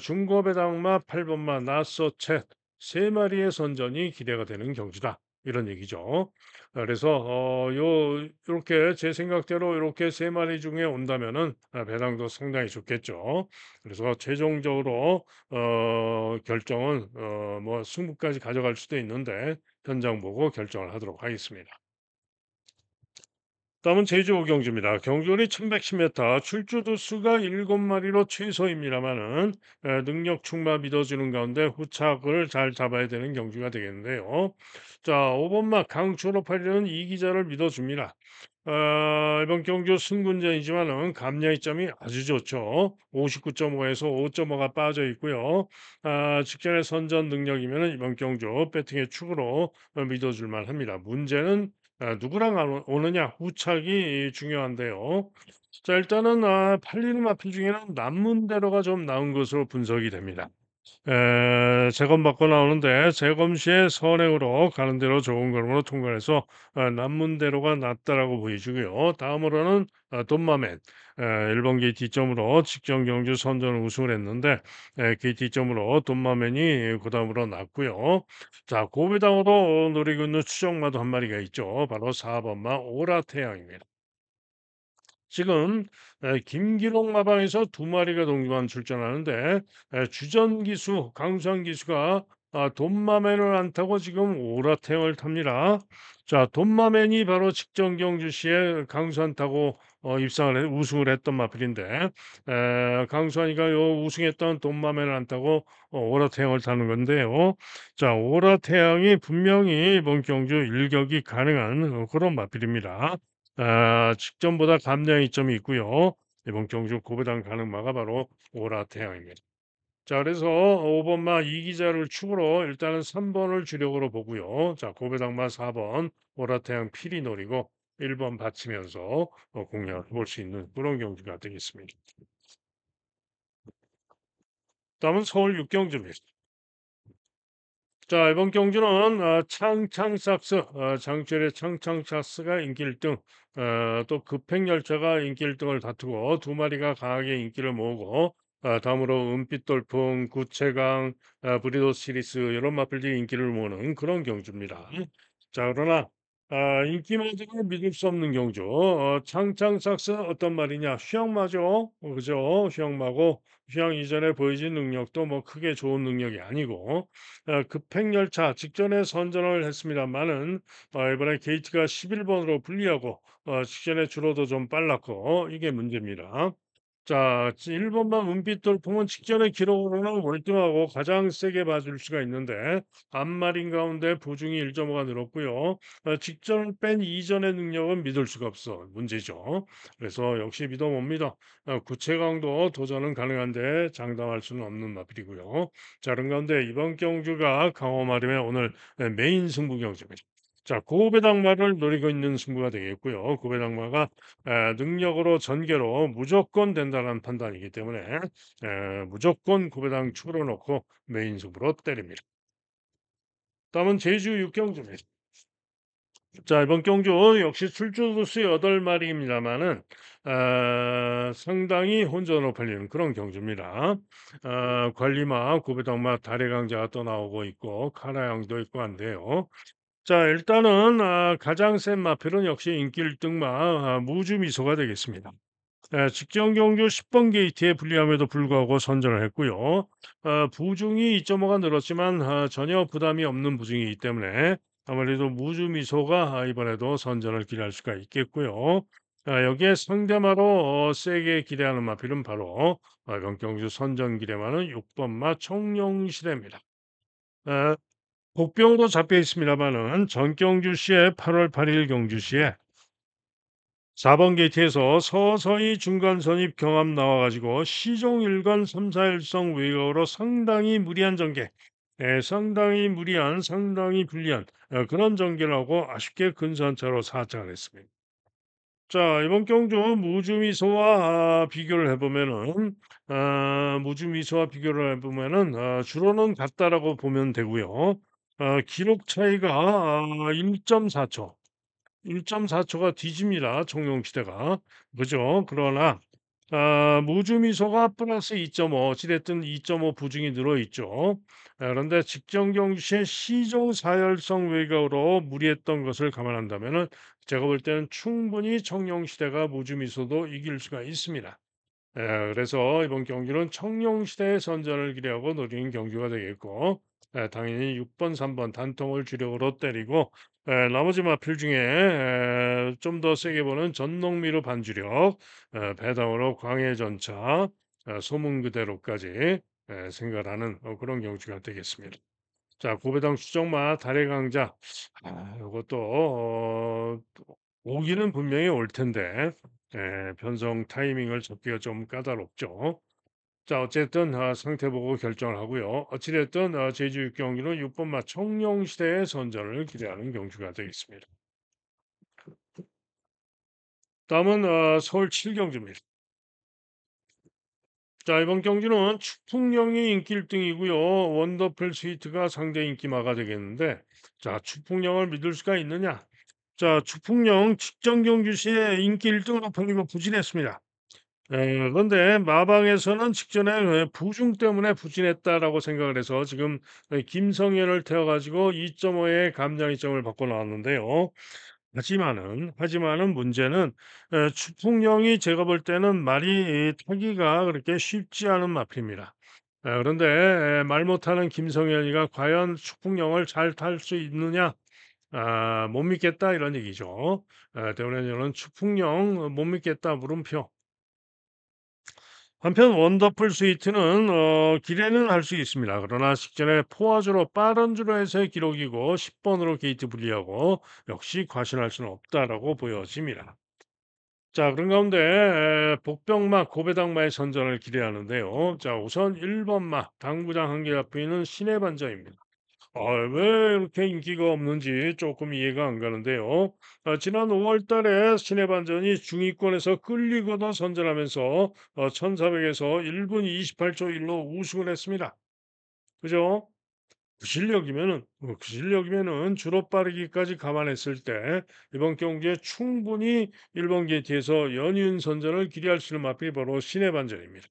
중고배당마 8번마 나서챗 세 마리의 선전이 기대가 되는 경주다. 이런 얘기죠. 그래서 요렇게 제 생각대로 이렇게 세 마리 중에 온다면은 배당도 상당히 좋겠죠. 그래서 최종적으로 결정은 뭐 승부까지 가져갈 수도 있는데 현장 보고 결정을 하도록 하겠습니다. 다음은 제주 경주입니다. 경주거리 1110m, 출주두 수가 7마리로 최소입니다만은 능력 충만 믿어주는 가운데 후착을 잘 잡아야 되는 경주가 되겠는데요. 자, 5번마 강추로 팔리는 이 기자를 믿어줍니다. 이번 경주 승군전이지만은 감량의 점이 아주 좋죠. 59.5에서 5.5가 빠져 있고요. 직전의 선전 능력이면 이번 경주 배팅의 축으로 믿어줄 만합니다. 문제는 누구랑 오느냐 후착이 중요한데요. 자, 일단은 팔리는 마필 중에는 남문대로가 좀 나은 것으로 분석이 됩니다. 재검받고 나오는데 재검 시에 선행으로 가는 대로 좋은 걸음으로 통과해서 남문대로가 낫다라고 보여지고요. 다음으로는 돈마맨 1번 게이트 뒷점으로 직전 경주 선전 우승을 했는데 게이트 뒷점으로 돈마맨이 그다음으로 낫고요. 자, 고배당으로 노리고 있는 추정마도 한 마리가 있죠. 바로 4번마 오라태양입니다. 지금 김기록 마방에서 두 마리가 동반 출전하는데 주전 기수 강수한 기수가 돈마맨을 안 타고 지금 오라탱을 탑니다. 자, 돈마맨이 바로 직전 경주시에 강수한 타고 우승을 했던 마필인데 강수환이가 요 우승했던 돈마맨을 안 타고 오라태양을 타는 건데요. 자, 오라태양이 분명히 이번 경주 일격이 가능한 그런 마필입니다. 직전보다 감량 이점이 있고요. 이번 경주 고배당 가능마가 바로 오라태양입니다. 자, 그래서 5번마 이기자를 축으로 일단은 3번을 주력으로 보고요. 자, 고배당마 4번 오라태양 필히 노리고 1번 받치면서 공략을 볼 수 있는 그런 경주가 되겠습니다. 다음은 서울 육경주입니다. 자, 이번 경주는 창창삭스, 장철의 창창삭스가 인기 1등, 또 급행열차가 인기 1등을 다투고 두 마리가 강하게 인기를 모으고 다음으로 은빛돌풍, 구체강, 브리더 시리스 이런 마필들이 인기를 모으는 그런 경주입니다. 자, 그러나 인기만으로 믿을 수 없는 경주, 창창삭스 어떤 말이냐? 휘황마죠, 그죠? 휘황마고 휘황 이전에 보여진 능력도 뭐 크게 좋은 능력이 아니고 급행열차 직전에 선전을 했습니다마는 이번에 게이트가 11번으로 불리하고 직전에 줄어도 좀 빨랐고 이게 문제입니다. 자, 1번만 은빛 돌풍은 직전의 기록으로는 월등하고 가장 세게 봐줄 수가 있는데 앞마린 가운데 보중이 1.5가 늘었고요. 직전을 뺀 이전의 능력은 믿을 수가 없어 문제죠. 그래서 역시 믿어 봅니다. 구체강도 도전은 가능한데 장담할 수는 없는 마필이고요. 자, 그런 가운데 이번 경주가 강호마림의 오늘 메인 승부 경주입니다. 자, 고배당마를 노리고 있는 승부가 되겠고요. 고배당마가 능력으로 전개로 무조건 된다는 판단이기 때문에 무조건 고배당 축으로 놓고 메인 승부로 때립니다. 다음은 제주 육경주입니다. 자, 이번 경주 역시 출조수수 8마리입니다만은 상당히 혼전으로 팔리는 그런 경주입니다. 관리마, 고배당마, 다래강자가 또 나오고 있고 카라양도 있고 한데요. 자, 일단은 가장 센 마필은 역시 인기 1등마 무주미소가 되겠습니다. 직전 경주 10번 게이트에 불리함에도 불구하고 선전을 했고요. 부중이 2.5가 늘었지만 전혀 부담이 없는 부중이기 때문에 아무래도 무주 미소가 이번에도 선전을 기대할 수가 있겠고요. 여기에 상대마로 세게 기대하는 마필은 바로 이번 경주 선전 기대마는 6번마 청룡시대입니다. 어, 복병으로 잡혀 있습니다만은 전경주시에 8월 8일 경주시에 4번 게이트에서 서서히 중간 선입 경합 나와가지고 시종 일관 3, 4일성 외곽으로 상당히 무리한 전개, 상당히 무리한, 상당히 불리한 그런 전개를 하고 아쉽게 근선차로 사착을 했습니다. 자, 이번 경주 무주미소와 비교를 해보면은 무주미소와 비교를 해보면은 주로는 같다라고 보면 되고요. 기록 차이가 1.4초. 1.4초가 뒤집니다. 청룡시대가. 그죠? 그러나 무주미소가 플러스 2.5 어찌 됐든 2.5 부중이 늘어 있죠. 그런데 직전 경주시에 시종 사열성 외곽으로 무리했던 것을 감안한다면은 제가 볼 때는 충분히 청룡시대가 무주미소도 이길 수가 있습니다. 그래서 이번 경기는 청룡시대의 선전을 기대하고 노리는 경기가 되겠고 당연히 6번, 3번 단통을 주력으로 때리고 나머지 마필 중에 좀 더 세게 보는 전농미로 반주력, 배당으로 광해전차, 소문 그대로까지 생각하는 그런 경주가 되겠습니다. 자, 고배당 수정마 달의 강자. 이것도 오기는 분명히 올 텐데 변성 타이밍을 잡기가 좀 까다롭죠. 자, 어쨌든 상태 보고 결정을 하고요. 어찌됐든 제주 육경기는 6번마 청룡시대의 선전을 기대하는 경주가 되겠습니다. 다음은 서울 7경주입니다. 자, 이번 경주는 축풍령이 인기 1등이고요. 원더풀 스위트가 상대 인기마가 되겠는데 자, 축풍령을 믿을 수가 있느냐? 자, 축풍령 직전 경주 시에 인기 1등으로 팔리고 부진했습니다. 그런데 마방에서는 직전에 부중 때문에 부진했다라고 생각을 해서 지금 김성현을 태워 가지고 2.5의 감량 이점을 받고 나왔는데요. 하지만은 문제는 추풍령이 제가 볼 때는 말이 타기가 그렇게 쉽지 않은 마필입니다. 그런데 말 못하는 김성현이가 과연 추풍령을 잘 탈 수 있느냐? 못 믿겠다 이런 얘기죠. 때문에 저는 추풍령 못 믿겠다 물음표. 한편 원더풀 스위트는 기대는 할 수 있습니다. 그러나 직전에 포화주로 빠른 주로에서의 기록이고 10번으로 게이트 불리하고 역시 과신할 수는 없다라고 보여집니다. 자, 그런 가운데 복병마 고배당마의 선전을 기대하는데요. 자, 우선 1번마 당구장 한개 앞에 있는 신의 반전입니다. 왜 이렇게 인기가 없는지 조금 이해가 안 가는데요. 지난 5월 달에 신의 반전이 중위권에서 끌리고도 선전하면서 1400에서 1분 28초 1로 우승을 했습니다. 그죠? 그 실력이면은 주로 빠르기까지 감안했을 때 이번 경기에 충분히 1번 게이트에서 연이은 선전을 기대할 수 있는 마필이 바로 신의 반전입니다.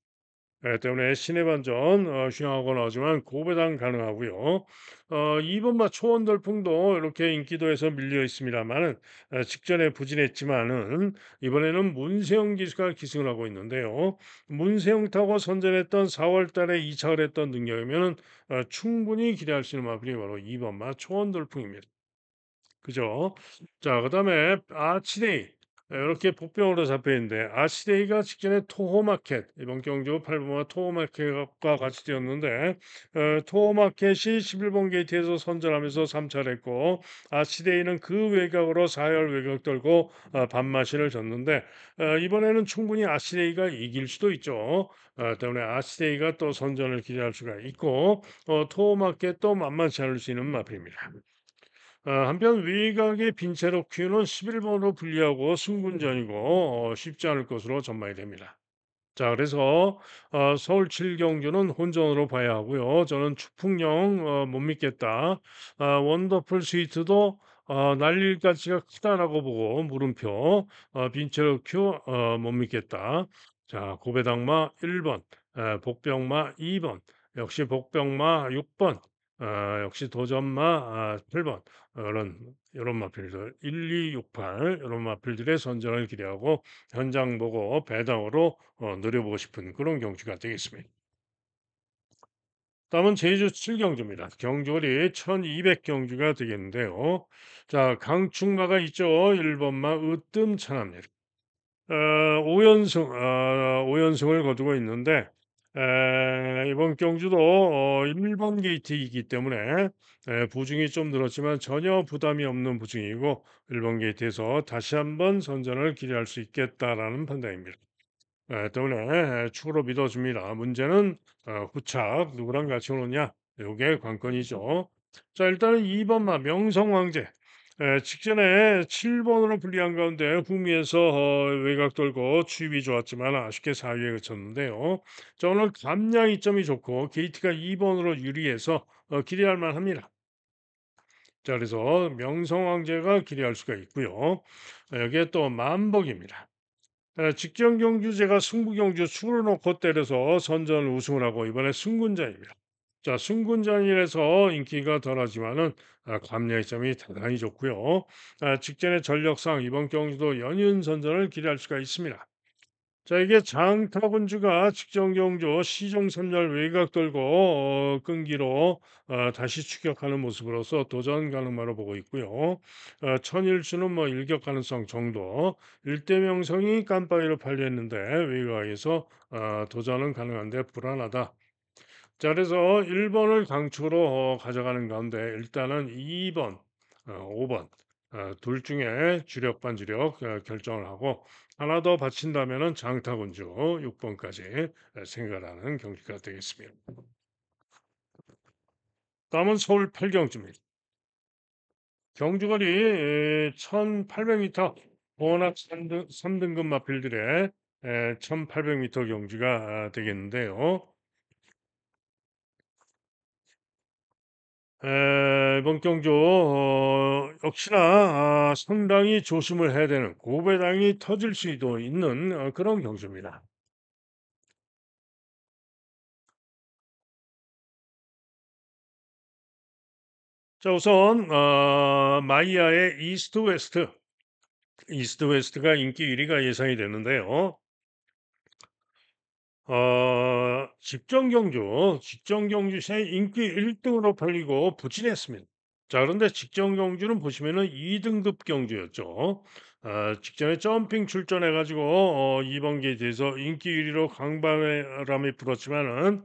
때문에 신의 반전 휘황하고 나오지만 고배당 가능하고요. 2번마 초원돌풍도 이렇게 인기도에서 밀려 있습니다만은 직전에 부진했지만은 이번에는 문세영 기수가 기승을 하고 있는데요. 문세영 타고 선전했던 4월 달에 이착을 했던 능력이면은 충분히 기대할 수 있는 마블이 바로 2번마 초원돌풍입니다. 그죠? 자, 그다음에 아치데이 이렇게 복병으로 잡혀 있는데 아치데이가 직전에 토호마켓 이번 경주 8번마 토호마켓과 같이 뛰었는데 토호마켓이 11번 게이트에서 선전하면서 3차를 했고 아치데이는 그 외곽으로 4열 외곽 돌고 반마신을 졌는데 이번에는 충분히 아치데이가 이길 수도 있죠. 때문에 아치데이가 또 선전을 기대할 수가 있고 토호마켓도 만만치 않을 수 있는 마필입니다. 한편 외곽의 빈체로큐는 11번으로 불리하고 승군전이고 쉽지 않을 것으로 전망이 됩니다. 자, 그래서 서울 7경주는 혼전으로 봐야 하고요. 저는 추풍령 못 믿겠다. 원더풀 스위트도 날릴 가치가 크다라고 보고 물음표. 빈체로큐 못 믿겠다. 자, 고배당마 1번, 복병마 2번, 역시 복병마 6번, 역시 도전마 8번. 이런 마필들 1, 2, 6, 8 이런 마필들의 선전을 기대하고 현장 보고 배당으로 노려보고 싶은 그런 경주가 되겠습니다. 다음은 제주 7경주입니다. 경주거리 1200경주가 되겠는데요. 자, 강충마가 있죠. 1번마 으뜸찬합니다. 5연승을 거두고 있는데 이번 경주도 1번 게이트이기 때문에 부중이 좀 늘었지만 전혀 부담이 없는 부중이고 1번 게이트에서 다시 한번 선전을 기대할 수 있겠다라는 판단입니다. 때문에 축으로 믿어줍니다. 문제는 후착 누구랑 같이 오느냐 요게 관건이죠. 자, 일단은 2번마 명성황제 직전에 7번으로 불리한 가운데 후미에서 외곽 돌고 추입이 좋았지만 아쉽게 4위에 그쳤는데요. 자, 오늘 감량 이점이 좋고 게이트가 2번으로 유리해서 기대할 만합니다. 자, 그래서 명성황제가 기대할 수가 있고요. 여기에 또 만복입니다. 직전 경주제가 승부 경주 수를 놓고 때려서 선전 우승을 하고 이번에 승군자입니다. 자, 승군자이라서 인기가 덜하지만은 감량점이 대단히 좋고요. 직전의 전력상 이번 경주도 연이은 선전을 기대할 수가 있습니다. 자, 이게 장타군주가 직전 경주 시종 3열 외곽 돌고 끈기로 다시 추격하는 모습으로서 도전 가능마로 보고 있고요. 천일주는 뭐 일격 가능성 정도, 일대명성이 깜빡이로 팔려있는데 외곽에서 도전은 가능한데 불안하다. 자, 그래서 1번을 강추로 가져가는 가운데 일단은 2번, 5번 둘 중에 주력 반주력 결정을 하고 하나 더 받친다면은 장타군주 6번까지 생각을 하는 경기가 되겠습니다. 다음은 서울 8경주입니다. 경주거리 1800m 워낙 3등급 마필들의 1800m 경주가 되겠는데요. 이번 경주 역시나 상당히 조심을 해야 되는 고배당이 터질 수도 있는 그런 경주입니다. 자, 우선 마이야의 이스트 웨스트 이스트 웨스트가 인기 1 위가 예상이 되는데요. 직전 경주 새 인기 1 등으로 팔리고 부진했습니다. 자, 그런데 직전 경주는 보시면은 2 등급 경주였죠. 직전에 점핑 출전해 가지고 이번 게이트에서 인기 1 위로 강바람이 불었지만은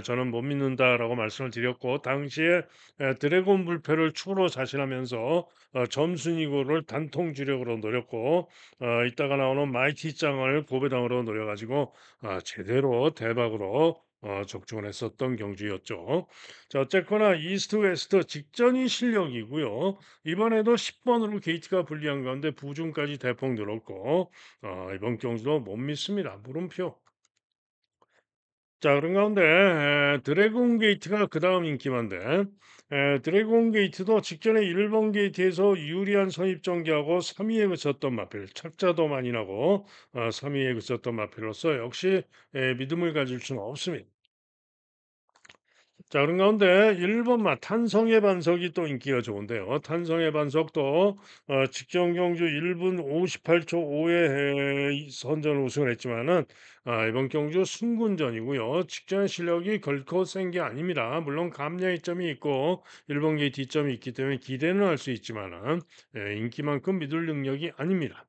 저는 "못 믿는다."라고 말씀을 드렸고, 당시에 드래곤 불패를 추가로 자신하면서 점순이고를 단통 주력으로 노렸고, 이따가 나오는 마이티 짱을 고배당으로 노려 가지고 제대로 대박으로 적중을 했었던 경주였죠. 자, 어쨌거나 이스트 웨스트 직전이 실력이고요. 이번에도 10 번으로 게이트가 불리한 가운데 부중까지 대폭 늘었고, 이번 경주도 못 믿습니다. 물음표. 자, 그런 가운데 드래곤 게이트가 그다음 인기만데, 드래곤 게이트도 직전에 1번 게이트에서 유리한 선입 전개하고 3 위에 그쳤던 마필, 착자도 많이 나고 3 위에 그쳤던 마필로서 역시 믿음을 가질 수는 없습니다. 자, 그런 가운데 1 번마 탄성의 반석이 또 인기가 좋은데요. 탄성의 반석도 직전 경주 1분 58초 5에 선전 우승을 했지만은 이번 경주 승군전이고요. 직전 실력이 결코 센 게 아닙니다. 물론 감량의 점이 있고 1 번 게이트 뒷점이 있기 때문에 기대는 할 수 있지만은 인기만큼 믿을 능력이 아닙니다.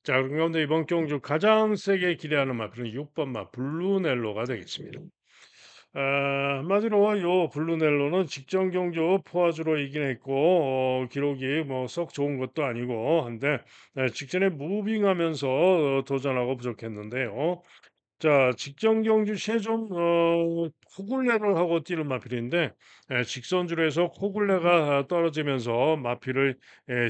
자, 그런 가운데 이번 경주 가장 세게 기대하는 마필은 6 번마 블루넬로가 되겠습니다. 한마디로 요 블루넬로는 직전 경주 포아주로 이긴 했고, 기록이 뭐 썩 좋은 것도 아니고 한데, 직전에 무빙하면서 도전하고 부족했는데요. 자, 직전 경주 시에 좀 코굴레를 하고 뛰는 마필인데, 직선주로에서 코굴레가 떨어지면서 마필을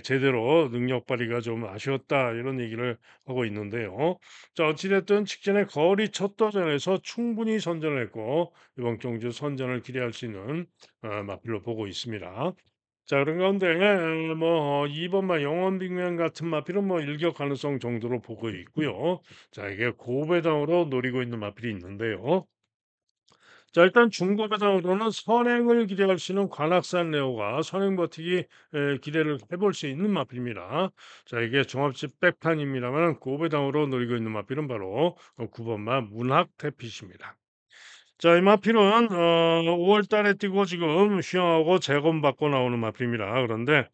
제대로 능력 발휘가 좀 아쉬웠다, 이런 얘기를 하고 있는데요. 자, 어찌 됐든 직전에 거리 첫 도전에서 충분히 선전을 했고 이번 경주 선전을 기대할 수 있는 마필로 보고 있습니다. 자, 그런 가운데 뭐 2 번마 영원빅맨 같은 마필은 뭐 일격 가능성 정도로 보고 있고요. 자, 이게 고배당으로 노리고 있는 마필이 있는데요. 자, 일단 중고배당으로는 선행을 기대할 수 있는 관악산 레오가 선행 버티기 기대를 해볼 수 있는 마필입니다. 자, 이게 종합집 백판입니다만 고배당으로 노리고 있는 마필은 바로 9 번마 문학태핏입니다. 자, 이 마필은 5월 달에 뛰고 지금 휴양하고 재검받고 나오는 마필입니다. 그런데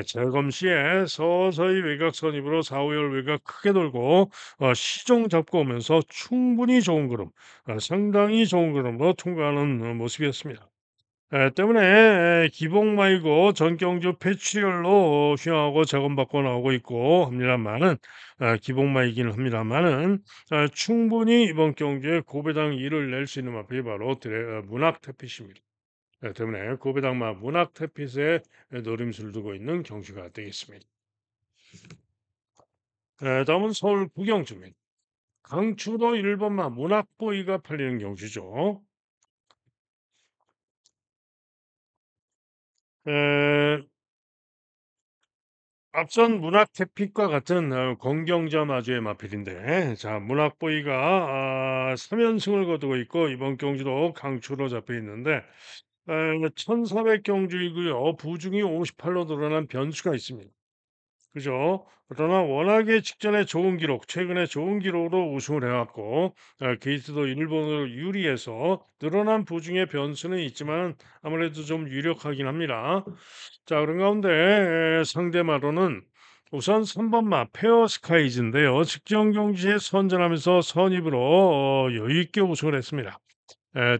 재검 시에 서서히 외곽 선입으로 4-5열 외곽 크게 돌고 시종 잡고 오면서 충분히 좋은 걸음, 상당히 좋은 걸음으로 통과하는 모습이었습니다. 때문에 기복 말고 전경주 패출혈로 휴양하고 재검받고 나오고 있고 합니다마는, 기복마이기는 합니다마는 충분히 이번 경주에 고배당 2를 낼 수 있는 마필이 바로 문학태핏입니다. 때문에 고배당마 문학태핏에 노림수를 두고 있는 경주가 되겠습니다. 다음은 서울 구경주입니다. 강추도 1번마 문학보이가 팔리는 경주죠. 에, 앞선 문학태픽과 같은 공경자 마주의 마필인데, 자, 문학보이가 3연승을 거두고 있고 이번 경주도 강추로 잡혀 있는데, 1400 경주이고요. 부중이 58로 늘어난 변수가 있습니다. 그죠? 그러나 워낙에 직전에 좋은 기록, 최근에 좋은 기록으로 우승을 해왔고, 게이트도 일본으로 유리해서 늘어난 부중의 변수는 있지만 아무래도 좀 유력하긴 합니다. 자, 그런 가운데 상대마로는 우선 3번마 페어 스카이즈인데요. 직전 경기에 선전하면서 선입으로 여유 있게 우승을 했습니다.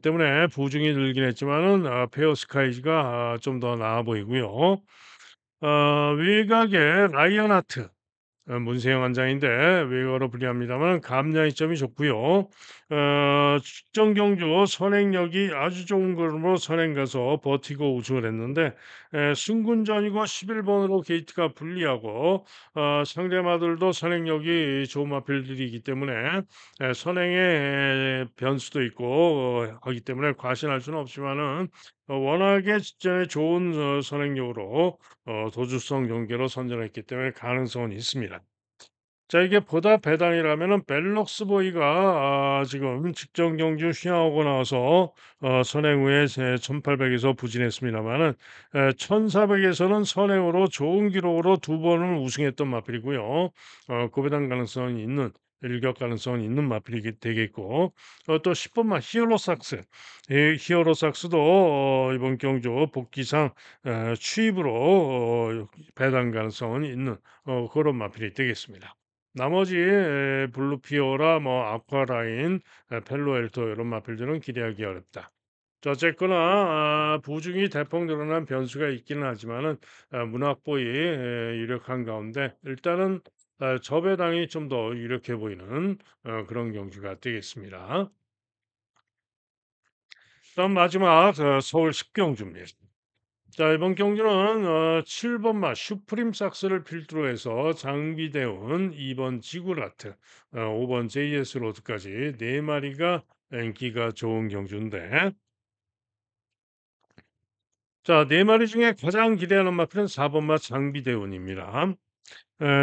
때문에 부중이 늘긴 했지만은 페어 스카이즈가 좀 더 나아 보이고요. 외곽에 라이언 하트, 문세영 원장인데 외곽으로 불리합니다만 감량이 점이 좋고요. 측정 경주 선행력이 아주 좋은 걸음으로 선행 가서 버티고 우승을 했는데, 승군전이고 11번으로 게이트가 불리하고 상대마들도 선행력이 좋은 마필들이기 때문에 선행의 변수도 있고 하기 때문에 과신할 수는 없지만은 워낙에 직전에 좋은 선행력으로 도주성 경기로 선전했기 때문에 가능성은 있습니다. 자, 이게 보다 배당이라면은 벨럭스 보이가 지금 직전 경주 휴양하고 나와서 선행 후에 1800에서 부진했습니다만은 1400에서는 선행으로 좋은 기록으로 두 번을 우승했던 마필이고요. 고배당 가능성이 있는 일격 가능성이 있는 마필이 되겠고 또 10번마 히어로삭스 이 히어로삭스도 이번 경주 복귀상 추입으로 배당 가능성은 있는 그런 마필이 되겠습니다. 나머지 블루피오라 뭐 아쿠아라인, 펠로엘토 이런 마필들은 기대하기 어렵다. 자, 어쨌거나 부중이 대폭 늘어난 변수가 있기는 하지만은 문학보이 유력한 가운데 일단은 저배당이 좀 더 유력해 보이는 그런 경주가 되겠습니다. 다음 마지막 서울 10경주입니다. 자, 이번 경주는 7번 마 슈프림 삭스를 필두로 해서 장비대운 2번 지구라트 5번 JS 로드까지 네 마리가 인기가 좋은 경주인데 자, 네 마리 중에 가장 기대하는 마필은 4번 마 장비대운입니다.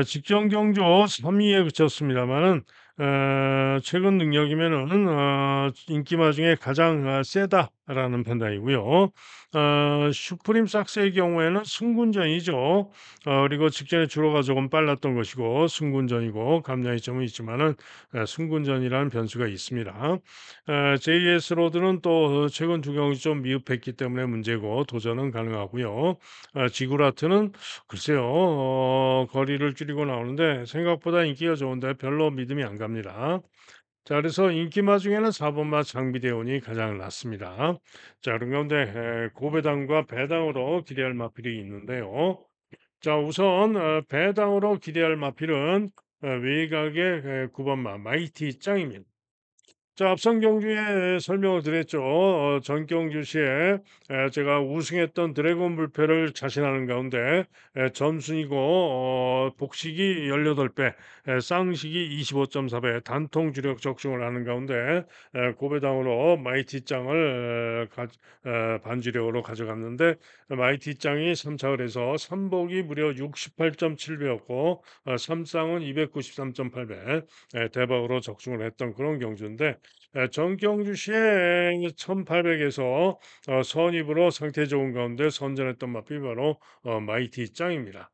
직전 경주 3위에 그쳤습니다마는 최근 능력이면은 인기마 중에 가장 세다라는 판단이고요. 슈프림 삭스의 경우에는 승군전이죠. 그리고 직전에 주로가 조금 빨랐던 것이고 승군전이고 감량이 점은 있지만은 승군전이라는 변수가 있습니다. JS 로드는 또 최근 두 경기 좀 미흡했기 때문에 문제고 도전은 가능하고요. 지구라트는 글쎄요. 거리를 줄이고 나오는데 생각보다 인기가 좋은데 별로 믿음이 안 갑니다. 자, 그래서 인기마 중에는 4번마 장비대원이 가장 낫습니다. 자, 그런 가운데 고배당과 배당으로 기대할 마필이 있는데요. 자, 우선 배당으로 기대할 마필은 외곽의 9번마 마이티 짱입니다. 자, 앞선 경주에 설명을 드렸죠. 전 경주시에 제가 우승했던 드래곤 불패를 자신하는 가운데 점순이고 복식이 18배, 쌍식이 25.4배 단통 주력 적중을 하는 가운데 고배당으로 마이티 짱을 반주력으로 가져갔는데 마이티 짱이 3착을 해서 3복이 무려 68.7배였고 3쌍은 293.8배 대박으로 적중을 했던 그런 경주인데 정경주시의 1800에서 선입으로 상태 좋은 가운데 선전했던 마필이 바로 마이티 짱입니다.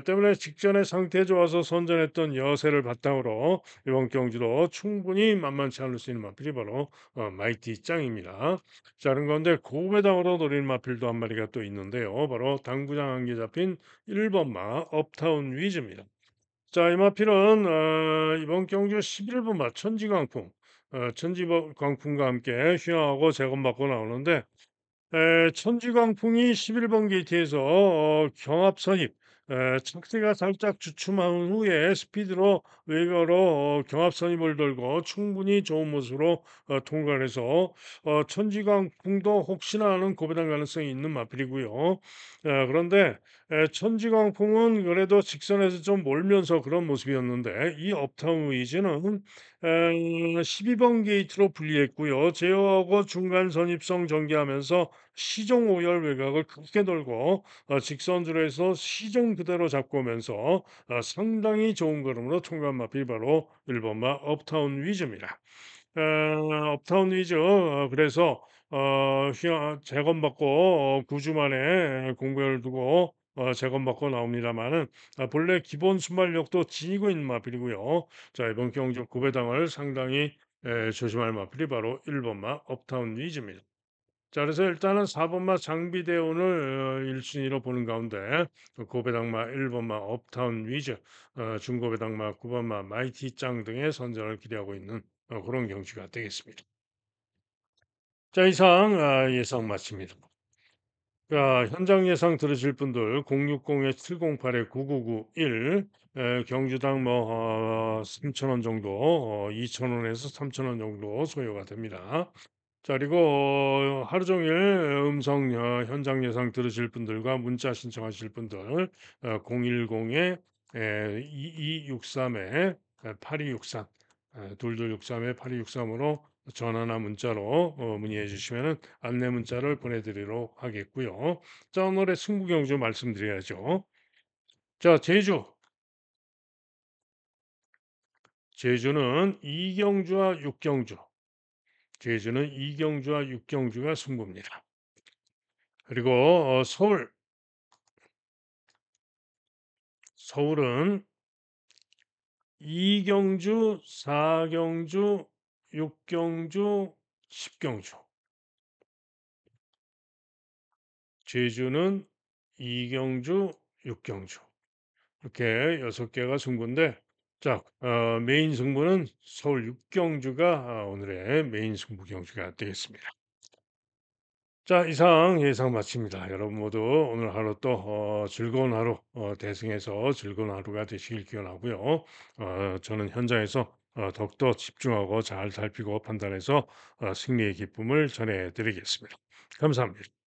때문에 직전에 상태 좋아서 선전했던 여세를 바탕으로 이번 경주도 충분히 만만치 않을 수 있는 마필이 바로 마이티 짱입니다. 자, 그런 가운데 고배당으로 노린 마필도 한 마리가 또 있는데요. 바로 당구장 안개 잡힌 1번마 업타운 위즈입니다. 자, 이마필은 이번 경주 11분 마 천지광풍, 천지광풍과 함께 휴양하고 재검받고 나오는데 천지광풍이 11번 게이트에서 경합 선입, 착지가 살짝 주춤한 후에 스피드로 외곽으로 경합 선입을 돌고 충분히 좋은 모습으로 통과를 해서 천지광풍도 혹시나 하는 고배당 가능성이 있는 마필이고요. 그런데 천지광풍은 그래도 직선에서 좀 몰면서 그런 모습이었는데 이 업타운 위즈는 12번 게이트로 분리했고요. 제어하고 중간 선입성 전개하면서 시종 오열 외곽을 크게 돌고 직선주로 해서 시종 그대로 잡고 오면서 상당히 좋은 걸음으로 통과한 마필 바로 1번마 업타운 위즈입니다. 업타운 위즈 그래서 재검받고 9주 만에 공백을 두고 재검받고 나옵니다마는 본래 기본 순발력도 지니고 있는 마필이고요. 자, 이번 경주 구배당을 상당히 조심할 마필이 바로 1번마 업타운 위즈입니다. 자, 그래서 일단은 4번마 장비대원을 1순위로 보는 가운데 고배당마 1번마 업타운 위즈, 중고배당마 9번마 마이티 짱 등의 선전을 기대하고 있는 그런 경주가 되겠습니다. 자, 이상 예상 마칩니다. 자, 현장 예상 들으실 분들 060-708-9991 경주당 뭐 3,000원 정도 2,000원에서 3,000원 정도 소요가 됩니다. 자, 그리고 하루 종일 음성 현장 예상 들으실 분들과 문자 신청하실 분들 010에 2263에 8263 2263에 8263으로 전화나 문자로 문의해 주시면 안내 문자를 보내드리도록 하겠고요. 자, 오늘의 승부 경주 말씀드려야죠. 자, 제주 제주는 이경주와 육경주, 제주는 이경주와 육경주가 승부입니다. 그리고 서울은 이경주, 사경주, 육경주, 십경주. 제주는 이경주, 육경주. 이렇게 6개가 승부인데 자 메인 승부는 서울 육경주가 오늘의 메인 승부 경주가 되겠습니다. 자 이상 예상 마칩니다. 여러분 모두 오늘 하루 또 즐거운 하루 대승해서 즐거운 하루가 되시길 기원하고요. 저는 현장에서 더욱더 집중하고 잘 살피고 판단해서 승리의 기쁨을 전해 드리겠습니다. 감사합니다.